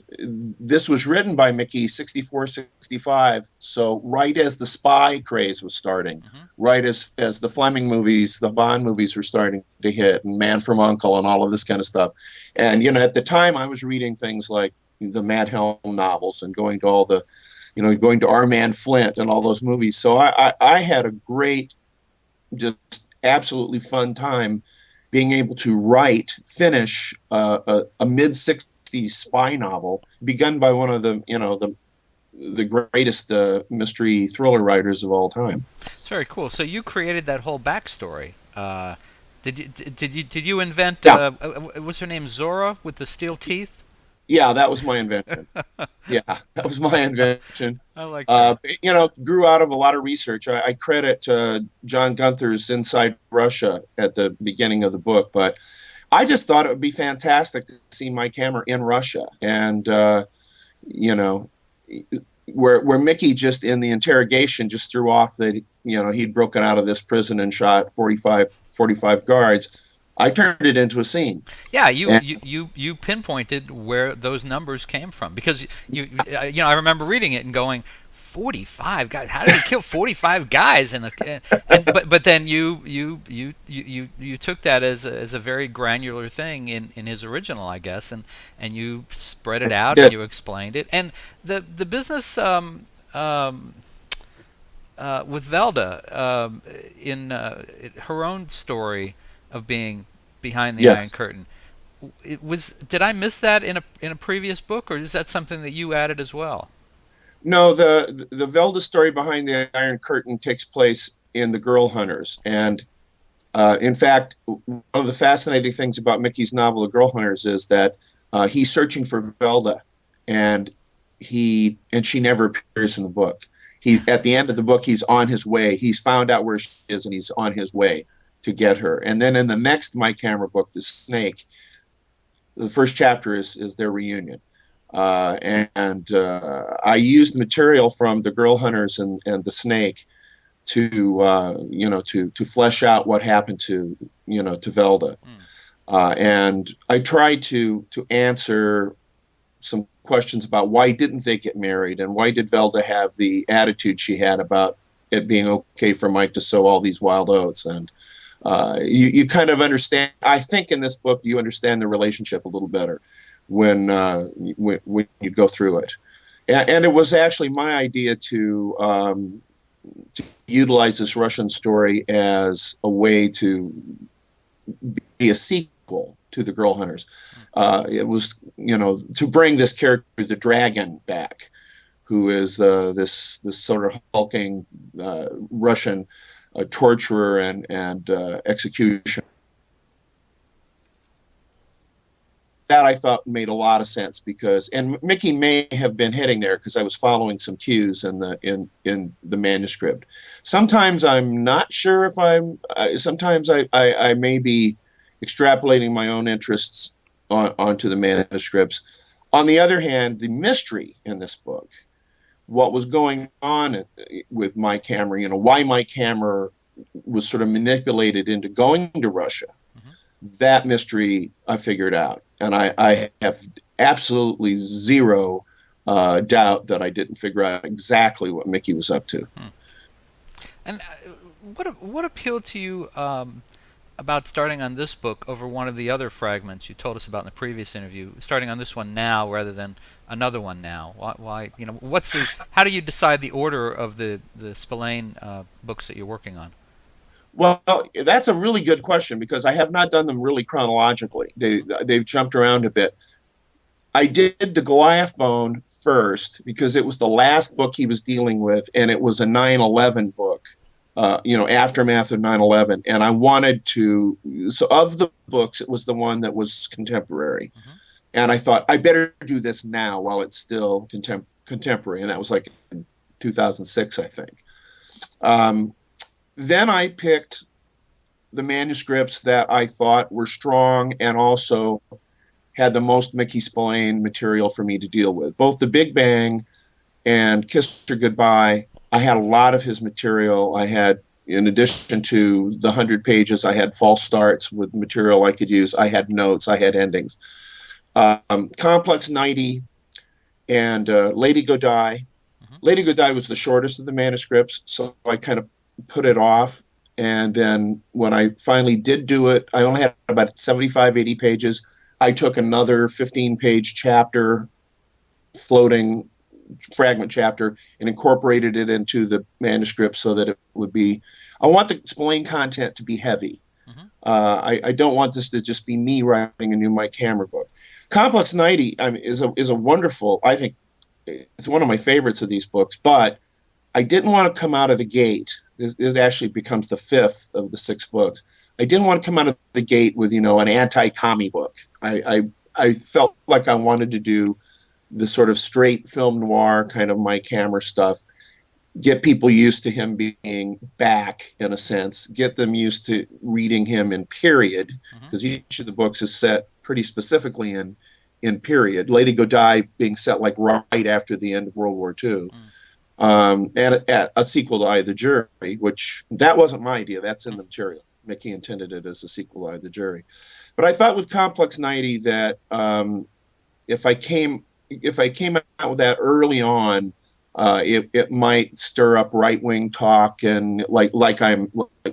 S3: this was written by Mickey 64, 65. So right as the spy craze was starting, right as the Fleming movies, the Bond movies were starting to hit, and Man from U.N.C.L.E. and all of this kind of stuff. And, at the time I was reading things like the Mad Helm novels, and going to all the, going to Our Man Flint and all those movies. So I had a great, just absolutely fun time being able to finish a mid-60s spy novel begun by one of the greatest mystery thriller writers of all time.
S2: It's very cool. So you created that whole backstory. Did you invent?
S3: Yeah.
S2: What's her name? Zora with the steel teeth.
S3: Yeah, that was my invention. Yeah, that was my invention.
S2: I like that.
S3: Grew out of a lot of research. I credit John Gunther's Inside Russia at the beginning of the book, but I just thought it would be fantastic to see my camera in Russia. And, where Mickey just in the interrogation just threw off that, he'd broken out of this prison and shot 45 guards. I turned it into a scene.
S2: Yeah, you pinpointed where those numbers came from, because I remember reading it and going, 45 guys. How did he kill 45 guys? But then you took that as a very granular thing in his original, I guess, and you spread it out and you explained it. And the business with Velda in her own story of being behind the
S3: Yes.
S2: Iron Curtain. Did I miss that in a previous book, or is that something that you added as well?
S3: No, the Velda story behind the Iron Curtain takes place in The Girl Hunters. And in fact, one of the fascinating things about Mickey's novel, The Girl Hunters, is that he's searching for Velda, and she never appears in the book. At the end of the book, he's on his way. He's found out where she is, and he's on his way to get her. And then in the next My Camera book, The Snake, the first chapter is their reunion. I used material from The Girl Hunters and The Snake to flesh out what happened to Velda. And I tried to answer some questions about why didn't they get married, and why did Velda have the attitude she had about it being okay for Mike to sow all these wild oats. And you kind of understand, I think in this book, you understand the relationship a little better when you go through it. And it was actually my idea to utilize this Russian story as a way to be a sequel to the Girl Hunters. It was, to bring this character, the dragon, back, who is this sort of hulking Russian torturer and executioner. That I thought made a lot of sense and Mickey may have been heading there because I was following some cues in the manuscript. Sometimes I'm not sure if sometimes I may be extrapolating my own interests onto the manuscripts. On the other hand, the mystery in this book, what was going on with my camera, why my camera was sort of manipulated into going to Russia, that mystery I figured out. And I have absolutely zero doubt that I didn't figure out exactly what Mickey was up to.
S2: And what appealed to you about starting on this book over one of the other fragments you told us about in the previous interview, starting on this one now rather than another one now? Why how do you decide the order of the Spillane books that you're working on?
S3: Well, that's a really good question because I have not done them really chronologically. They've jumped around a bit. I did the Goliath Bone first because it was the last book he was dealing with, and it was a 9/11 book, aftermath of 9/11. And I wanted to, so of the books, it was the one that was contemporary. And I thought, I better do this now while it's still contemporary. And that was like in 2006, I think. Then I picked the manuscripts that I thought were strong and also had the most Mickey Spillane material for me to deal with. Both The Big Bang and Kissed Her Goodbye, I had a lot of his material. I had, in addition to the 100 pages, I had false starts with material I could use. I had notes. I had endings. Complex 90 and Lady Godiva. Lady Godiva was the shortest of the manuscripts, so I kind of put it off. And then when I finally did do it, I only had about 75, 80 pages. I took another 15-page chapter, floating fragment chapter, and incorporated it into the manuscript so that it would be, I want the Spillane content to be heavy. I don't want this to just be me writing a new Mike Hammer book. Complex 90 is a wonderful, I think it's one of my favorites of these books, but I didn't want to come out of the gate. It actually becomes the fifth of the 6 books. I didn't want to come out of the gate with, an anti-commie book. I felt like I wanted to do the sort of straight film noir kind of Mike Hammer stuff, get people used to him being back in a sense, get them used to reading him in period, because each of the books is set pretty specifically in period. Lady Godiva being set like right after the end of World War II. And a sequel to Eye of the Jury, which that wasn't my idea. That's in the material. Mickey intended it as a sequel to Eye of the Jury. But I thought with Complex 90 that if I came out with that early on, it might stir up right-wing talk, and like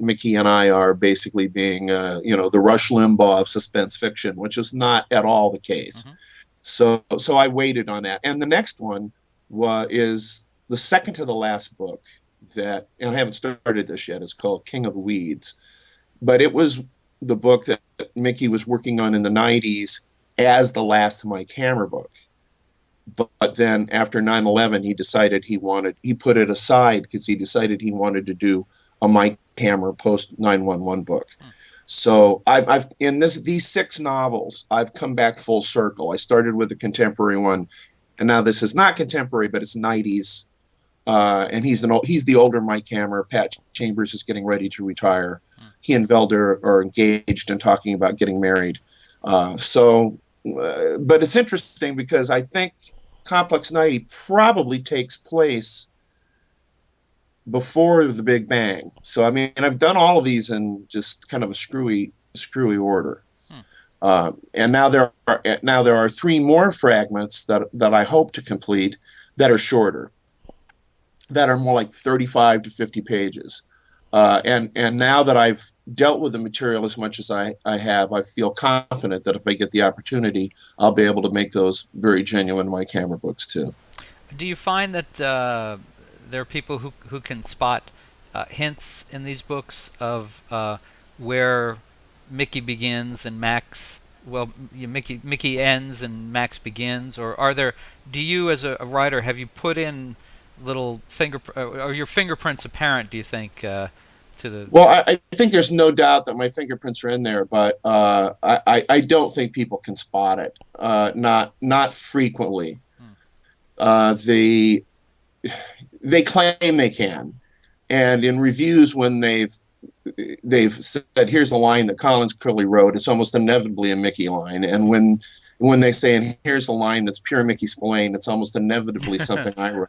S3: Mickey and I are basically being the Rush Limbaugh of suspense fiction, which is not at all the case. So I waited on that. And the next one is the second to the last book and I haven't started this yet, is called King of the Weeds. But it was the book that Mickey was working on in the 90s as the last Mike Hammer book. But then after 9/11, he put it aside because he decided he wanted to do a Mike Hammer post 9/11 book. So I've in these 6 novels, I've come back full circle. I started with a contemporary one, and now this is not contemporary, but it's 90s. And he's the older Mike Hammer. Pat Chambers is getting ready to retire. He and Velder are engaged and talking about getting married. But it's interesting because I think Complex 90 probably takes place before the Big Bang. So I've done all of these in just kind of a screwy order. And now there are 3 more fragments that I hope to complete that are shorter, that are more like 35 to 50 pages. And now that I've dealt with the material as much as I have, I feel confident that if I get the opportunity, I'll be able to make those very genuine Mike Hammer books too.
S2: Do you find that there are people who can spot hints in these books of where Mickey begins and Max. Well, Mickey ends and Max begins, or are there? Do you, as a writer, have you put in little are your fingerprints apparent? Do you think to the?
S3: Well, I think there's no doubt that my fingerprints are in there, but I don't think people can spot it. Not frequently. They claim they can, and in reviews when they've said, here's a line that Collins clearly wrote, it's almost inevitably a Mickey line. And when they say, and here's a line that's pure Mickey Spillane, it's almost inevitably something I wrote.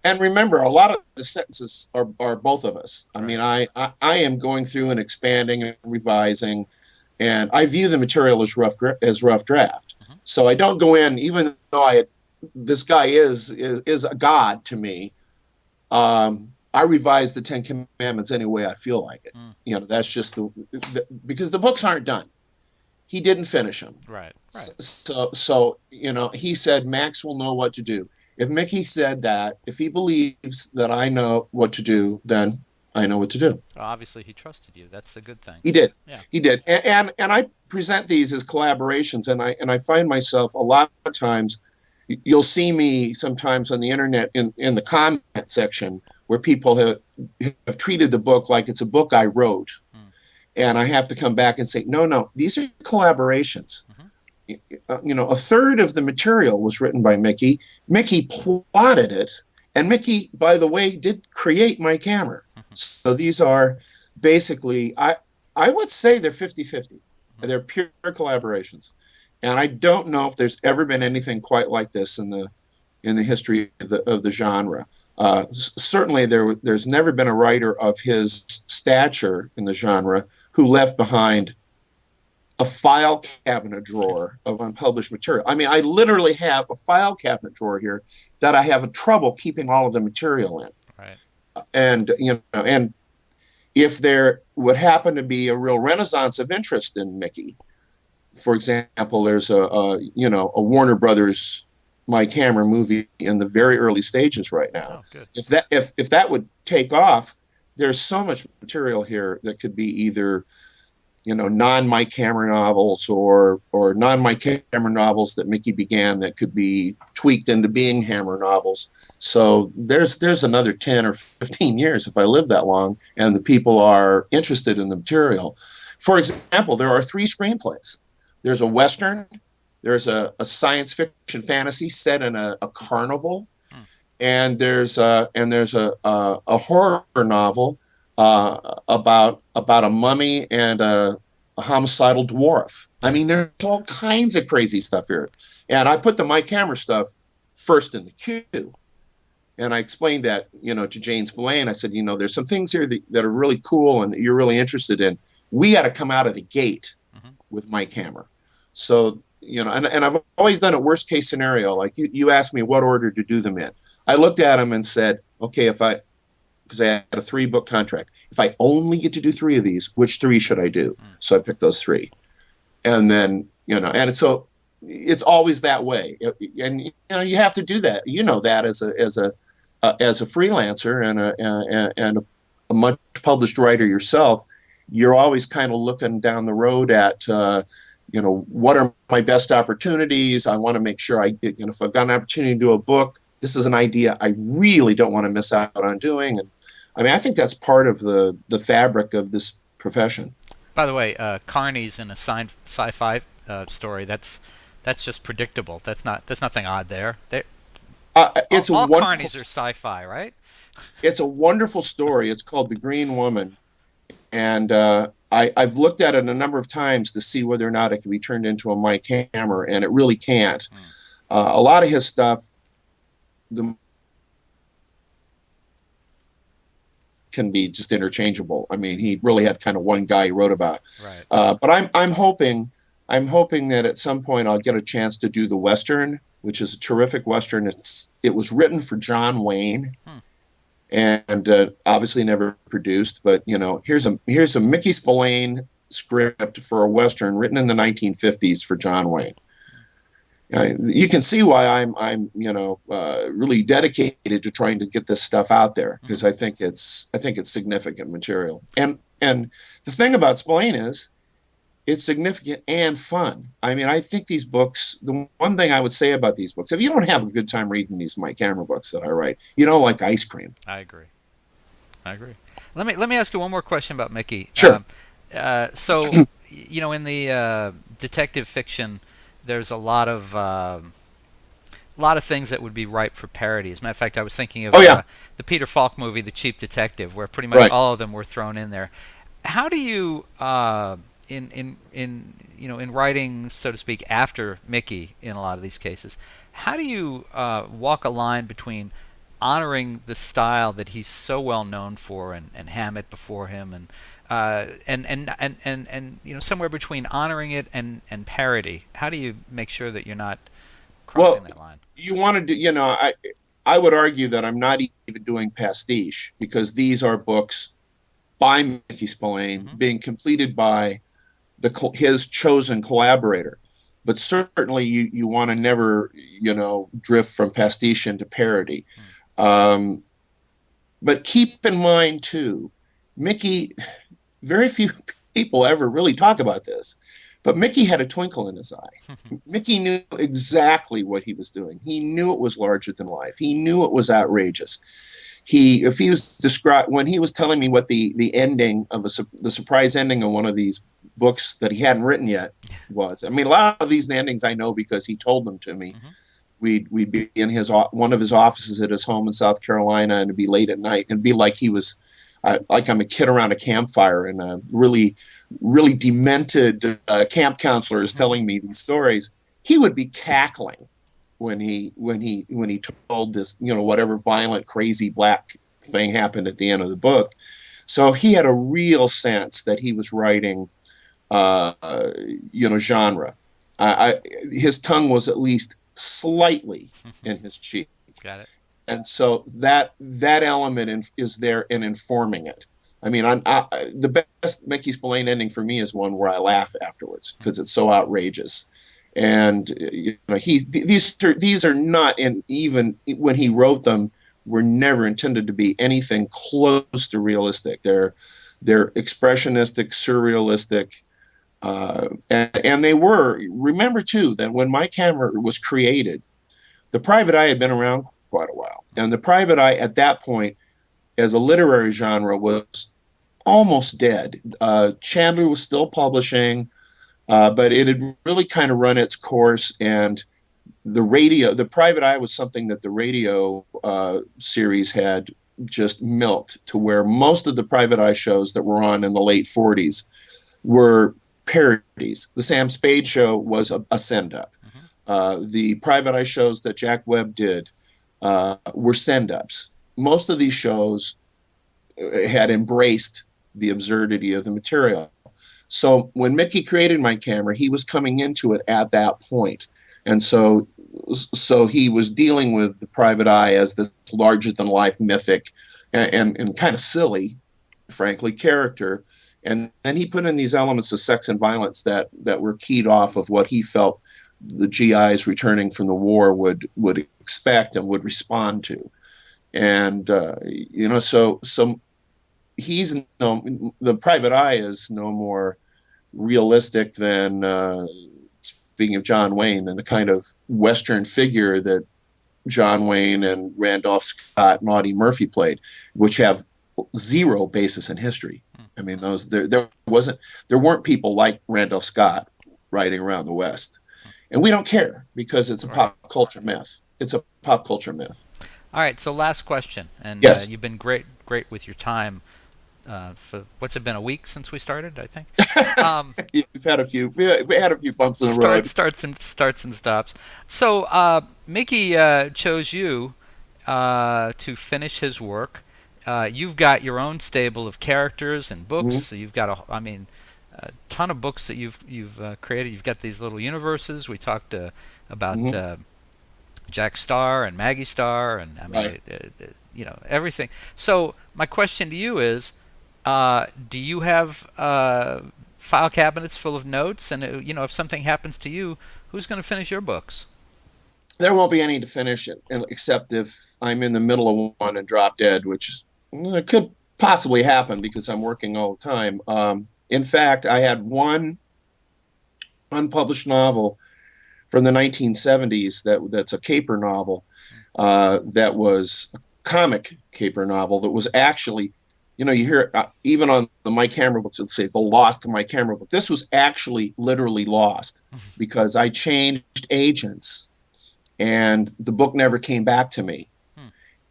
S3: And remember, a lot of the sentences are both of us. I mean, I am going through and expanding and revising, and I view the material as rough draft. So I don't go in, even though this guy is a god to me. I revise the Ten Commandments any way I feel like it. You know, that's just because the books aren't done. He didn't finish them.
S2: Right.
S3: So you know, he said Max will know what to do. If Mickey said that, if he believes that I know what to do, then I know what to do.
S2: Well, obviously, he trusted you. That's a good thing.
S3: He did.
S2: Yeah.
S3: He did. And I present these as collaborations, and I find myself a lot of times. You'll see me sometimes on the internet in the comment section where people have treated the book like it's a book I wrote. And I have to come back and say, no, these are collaborations. You know, a third of the material was written by Mickey. Mickey plotted it. And Mickey, by the way, did create my camera. So these are basically, I would say they're 50-50. They're pure collaborations. And I don't know if there's ever been anything quite like this in the history of the genre. Certainly, there's never been a writer of his stature in the genre who left behind a file cabinet drawer of unpublished material. I mean, I literally have a file cabinet drawer here that I have trouble keeping all of the material in.
S2: Right.
S3: And and if there would happen to be a real renaissance of interest in Mickey. For example, there's a Warner Brothers My Camera movie in the very early stages right now.
S2: Oh, good.
S3: If that would take off, there's so much material here that could be either, non-My Camera novels or non-My Camera novels that Mickey began that could be tweaked into being Hammer novels. So there's another 10 or 15 years if I live that long and the people are interested in the material. For example, there are 3 screenplays. There's a Western, there's a science fiction fantasy set in a carnival, and there's a horror novel about a mummy and a homicidal dwarf. I mean, there's all kinds of crazy stuff here. And I put the My Camera stuff first in the queue. And I explained that, to Jane Spillane. I said, there's some things here that are really cool and that you're really interested in. We got to come out of the gate with My Camera. So, and I've always done a worst case scenario. Like you asked me what order to do them in. I looked at them and said, okay, because I had a 3-book contract, if I only get to do 3 of these, which 3 should I do? So I picked those 3. And then, and so it's always that way. And, you have to do that. You know that as a freelancer and a much published writer yourself, you're always kind of looking down the road at, what are my best opportunities? I want to make sure if I've got an opportunity to do a book, this is an idea I really don't want to miss out on doing. And I mean, I think that's part of the fabric of this profession.
S2: By the way, Carney's in a sci-fi story. That's just predictable. There's nothing odd there. All Carneys are sci-fi, right?
S3: It's a wonderful story. It's called The Green Woman. And I've looked at it a number of times to see whether or not it can be turned into a My Camera, and it really can't. A lot of his stuff can be just interchangeable. I mean, he really had kind of one guy he wrote about. Right. But I'm hoping that at some point I'll get a chance to do the Western, which is a terrific Western. It was written for John Wayne. And obviously never produced, but here's a Mickey Spillane script for a Western written in the 1950s for John Wayne. You can see why I'm really dedicated to trying to get this stuff out there, because I think it's significant material. And the thing about Spillane is it's significant and fun. I mean, I think these books, the one thing I would say about these books, if you don't have a good time reading these My Camera books that I write, you don't like ice cream.
S2: I agree. I agree. Let me ask you one more question about Mickey.
S3: Sure.
S2: So, in the detective fiction, there's a lot of things that would be ripe for parody. As a matter of fact, I was thinking of the Peter Falk movie, The Cheap Detective, where pretty much all of them were thrown in there. How do you, in writing, so to speak, after Mickey in a lot of these cases, how do you walk a line between honoring the style that he's so well known for, and Hammett before him, and somewhere between honoring it and parody? How do you make sure that you're not crossing that line?
S3: You want to do, I would argue that I'm not even doing pastiche, because these are books by Mickey Spillane being completed by his chosen collaborator. But certainly you want to never, drift from pastiche into parody. But keep in mind too, Mickey, very few people ever really talk about this, but Mickey had a twinkle in his eye. Mickey knew exactly what he was doing. He knew it was larger than life. He knew it was outrageous. When he was telling me what the ending of the surprise ending of one of these books that he hadn't written yet was. I mean, a lot of these endings I know because he told them to me. We'd be in one of his offices at his home in South Carolina, and it'd be late at night, and it'd be like he was like I'm a kid around a campfire, and a really, really demented camp counselor is telling me these stories. He would be cackling when he told this, whatever violent, crazy black thing happened at the end of the book. So he had a real sense that he was writing, genre. His tongue was at least slightly in his cheek.
S2: Got it.
S3: And so that element is there in informing it. I mean, the best Mickey Spillane ending for me is one where I laugh afterwards because it's so outrageous. And these are not, and even when he wrote them, were never intended to be anything close to realistic. They're expressionistic, surrealistic, and they were. Remember too that when My Camera was created, The Private Eye had been around quite a while, and The Private Eye at that point, as a literary genre, was almost dead. Chandler was still publishing, but it had really kind of run its course, and The Private Eye was something that the radio series had just milked to where most of the Private Eye shows that were on in the late 40s were parodies. The Sam Spade show was a send-up. The Private Eye shows that Jack Webb did were send-ups. Most of these shows had embraced the absurdity of the material. So when Mickey created My Camera, he was coming into it at that point. And so he was dealing with The Private Eye as this larger-than-life mythic and kind of silly, frankly, character. And then he put in these elements of sex and violence that were keyed off of what he felt the GIs returning from the war would expect and would respond to. And, so The Private Eye is no more realistic than, speaking of John Wayne, than the kind of Western figure that John Wayne and Randolph Scott and Audie Murphy played, which have zero basis in history. I mean, there weren't people like Randolph Scott riding around the West. And we don't care because it's a pop culture myth. It's a pop culture myth.
S2: All right, so last question. And
S3: yes.
S2: You've been great with your time. For what's it been, a week since we started, I think?
S3: We've had a few. We had a few bumps in the road.
S2: Starts and stops. So Mickey chose you to finish his work. You've got your own stable of characters and books. So you've got a ton of books that you've created. You've got these little universes. We talked about Jack Starr and Maggie Starr, and everything. So my question to you is, do you have file cabinets full of notes? And if something happens to you, who's going to finish your books?
S3: there won't be any to finish it, except if I'm in the middle of one and drop dead, which is, it could possibly happen because I'm working all the time. In fact, I had one unpublished novel from the 1970s that's a caper novel, that was a comic caper novel that was actually, you hear even on the My Camera books, it'll say the lost My Camera book. This was actually literally lost because I changed agents and the book never came back to me.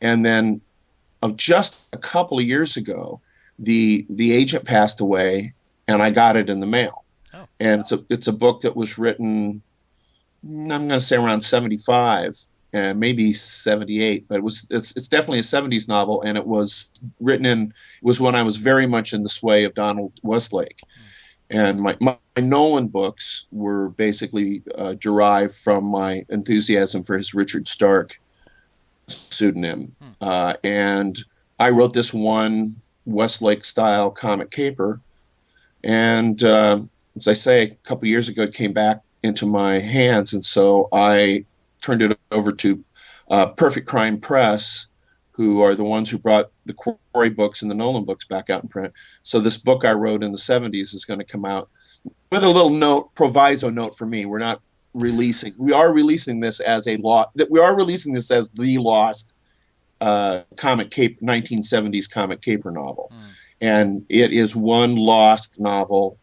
S3: And then just a couple of years ago, the agent passed away and I got it in the mail.
S2: Oh.
S3: And it's a book that was written, I'm going to say around 75 and maybe 78, but it's definitely a 70s novel, and it was when I was very much in the sway of Donald Westlake. And my Nolan books were basically derived from my enthusiasm for his Richard Stark pseudonym. And I wrote this one Westlake style comic caper, and as I say, a couple years ago it came back into my hands, and so I turned it over to Perfect Crime Press, who are the ones who brought the Quarry books and the Nolan books back out in print. So this book I wrote in the 70s is going to come out with a little proviso note for me. We are releasing this as the lost comic cape 1970s comic caper novel. And it is one lost novel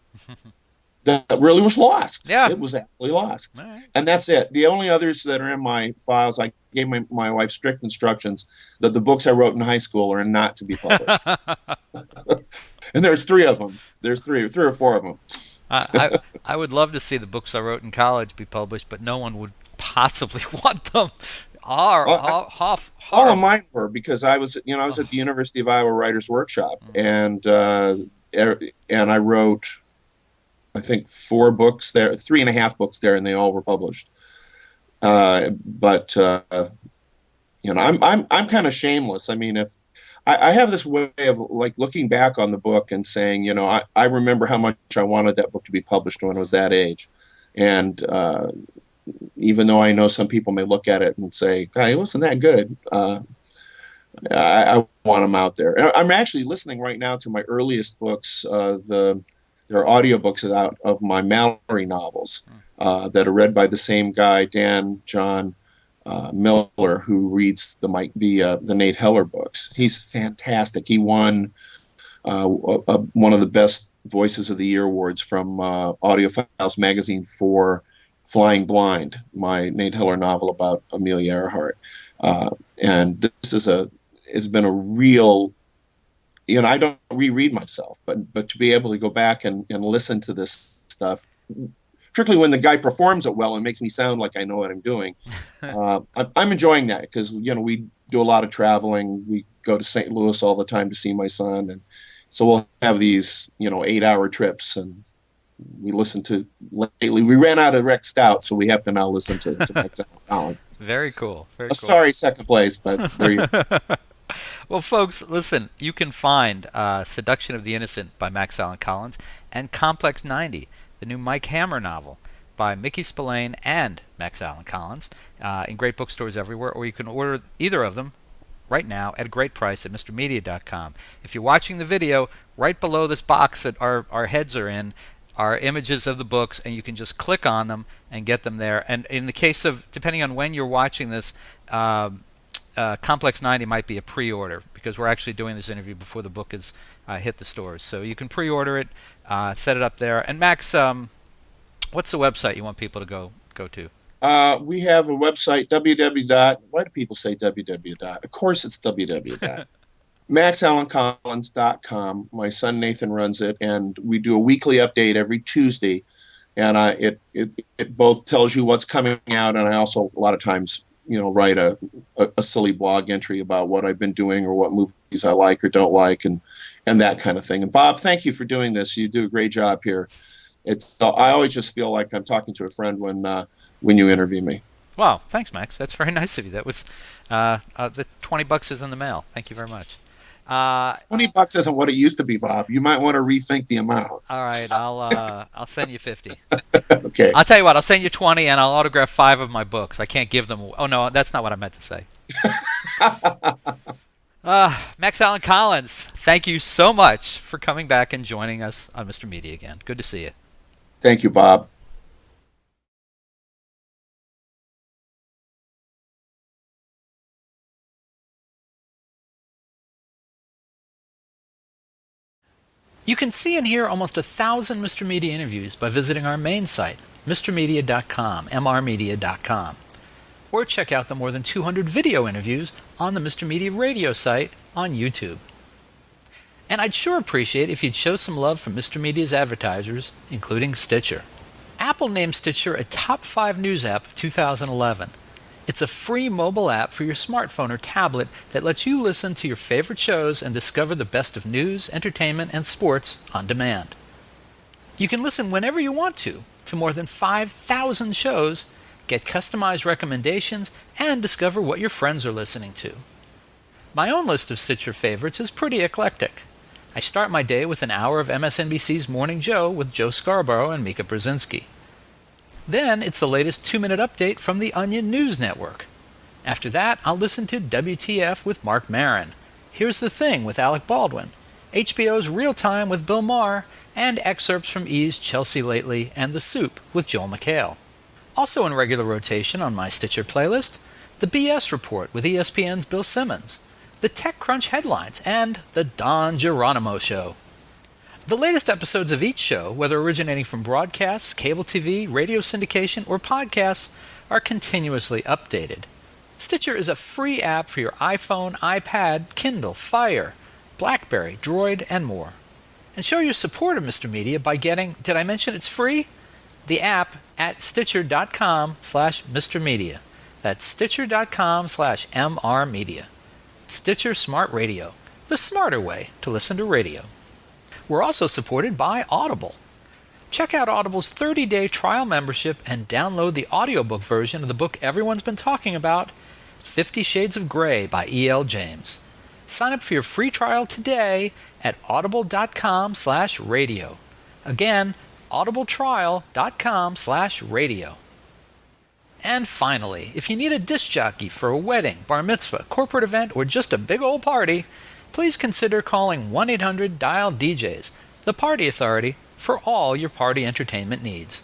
S3: that really was lost.
S2: Yeah.
S3: It was actually lost.
S2: All right.
S3: And that's it. The only others that are in my files, I gave my wife strict instructions that the books I wrote in high school are not to be published. And there's three of them. There's three or four of them.
S2: I would love to see the books I wrote in college be published, but no one would possibly want them.
S3: All of mine were, because I was at the University of Iowa Writers Workshop, and I wrote, I think, 4 books there, 3.5 books there, and they all were published. But I'm kind of shameless. I mean, if I have this way of like looking back on the book and saying, I remember how much I wanted that book to be published when I was that age, and even though I know some people may look at it and say, "Hey, it wasn't that good," I want them out there. I'm actually listening right now to my earliest books. There are audiobooks out of my Mallory novels that are read by the same guy, John Miller, who reads the Nate Heller books. He's fantastic. He won one of the best Voices of the Year awards from Audiophiles magazine for Flying Blind, my Nate Heller novel about Amelia Earhart. And this has been a real, I don't reread myself, but to be able to go back and listen to this stuff, particularly when the guy performs it well and makes me sound like I know what I'm doing, I'm enjoying that, because, we do a lot of traveling. We go to St. Louis all the time to see my son. And so we'll have these, 8-hour trips, and we listen to, lately we ran out of Rex Stout, so we have to now listen to Max Allan Collins.
S2: Very cool. Very cool.
S3: Sorry, second place, but there you go.
S2: Well, folks, listen, you can find Seduction of the Innocent by Max Allan Collins and Complex 90, the new Mike Hammer novel by Mickey Spillane and Max Allan Collins, in great bookstores everywhere, or you can order either of them right now at a great price at MrMedia.com. If you're watching the video, right below this box that our heads are in are images of the books, and you can just click on them and get them there. And in the case of, depending on when you're watching this, Complex 90 might be a pre-order, because we're actually doing this interview before the book has hit the stores. So you can pre-order it, set it up there. And Max, what's the website you want people to go to?
S3: We have a website, why do people say www? Of course it's www. MaxAllanCollins.com. My son Nathan runs it, and we do a weekly update every Tuesday. And it both tells you what's coming out, and I also a lot of times write a silly blog entry about what I've been doing or what movies I like or don't like, and that kind of thing. And Bob, thank you for doing this. You do a great job here. I always just feel like I'm talking to a friend when you interview me.
S2: Wow, thanks, Max. That's very nice of you. That was the $20 is in the mail. Thank you very much.
S3: $20 isn't what it used to be, Bob. You might want to rethink the amount.
S2: All right, I'll send you 50.
S3: Okay.
S2: I'll tell you what, I'll send you 20 and I'll autograph 5 of my books. I can't give them. Oh, no, that's not what I meant to say. Max Allan Collins, thank you so much for coming back and joining us on Mr. Media again. Good to see you.
S3: Thank you, Bob.
S2: You can see and hear almost 1,000 Mr. Media interviews by visiting our main site, mrmedia.com, mrmedia.com. Or check out the more than 200 video interviews on the Mr. Media radio site on YouTube. And I'd sure appreciate if you'd show some love for Mr. Media's advertisers, including Stitcher. Apple named Stitcher a top 5 news app of 2011. It's a free mobile app for your smartphone or tablet that lets you listen to your favorite shows and discover the best of news, entertainment, and sports on demand. You can listen whenever you want to more than 5,000 shows, get customized recommendations, and discover what your friends are listening to. My own list of Stitcher favorites is pretty eclectic. I start my day with an hour of MSNBC's Morning Joe with Joe Scarborough and Mika Brzezinski. Then it's the latest 2-minute update from the Onion News Network. After that, I'll listen to WTF with Mark Maron, Here's the Thing with Alec Baldwin, HBO's Real Time with Bill Maher, and excerpts from E's Chelsea Lately and The Soup with Joel McHale. Also in regular rotation on my Stitcher playlist, the BS Report with ESPN's Bill Simmons, the TechCrunch headlines, and the Don Geronimo Show. The latest episodes of each show, whether originating from broadcasts, cable TV, radio syndication, or podcasts, are continuously updated. Stitcher is a free app for your iPhone, iPad, Kindle, Fire, BlackBerry, Droid, and more. And show your support of Mr. Media by getting, did I mention it's free? The app at stitcher.com/Mr. Media. That's stitcher.com/MR Media. Stitcher Smart Radio, the smarter way to listen to radio. We're also supported by Audible. Check out Audible's 30-day trial membership and download the audiobook version of the book everyone's been talking about, 50 Shades of Grey by E.L. James. Sign up for your free trial today at audible.com/radio. Again, audibletrial.com/radio. And finally, if you need a disc jockey for a wedding, bar mitzvah, corporate event, or just a big old party, please consider calling 1-800-DIAL-DJs, the party authority for all your party entertainment needs.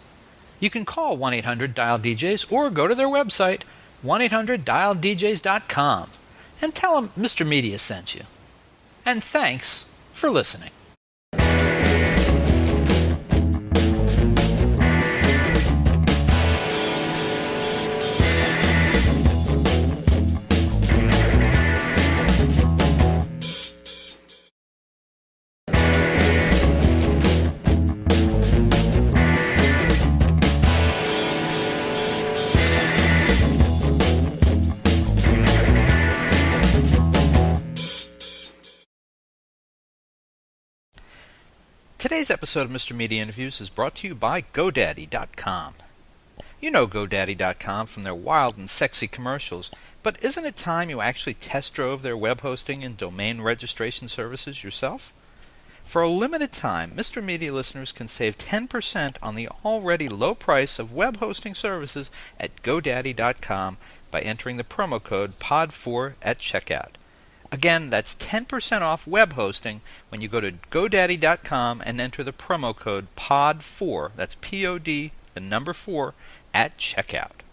S2: You can call 1-800-DIAL-DJs or go to their website, 1-800-DIAL-DJs.com, and tell them Mr. Media sent you. And thanks for listening. Today's episode of Mr. Media Interviews is brought to you by GoDaddy.com. You know GoDaddy.com from their wild and sexy commercials, but isn't it time you actually test drove their web hosting and domain registration services yourself? For a limited time, Mr. Media listeners can save 10% on the already low price of web hosting services at GoDaddy.com by entering the promo code POD4 at checkout. Again, that's 10% off web hosting when you go to GoDaddy.com and enter the promo code POD4, that's P-O-D, the number 4, at checkout.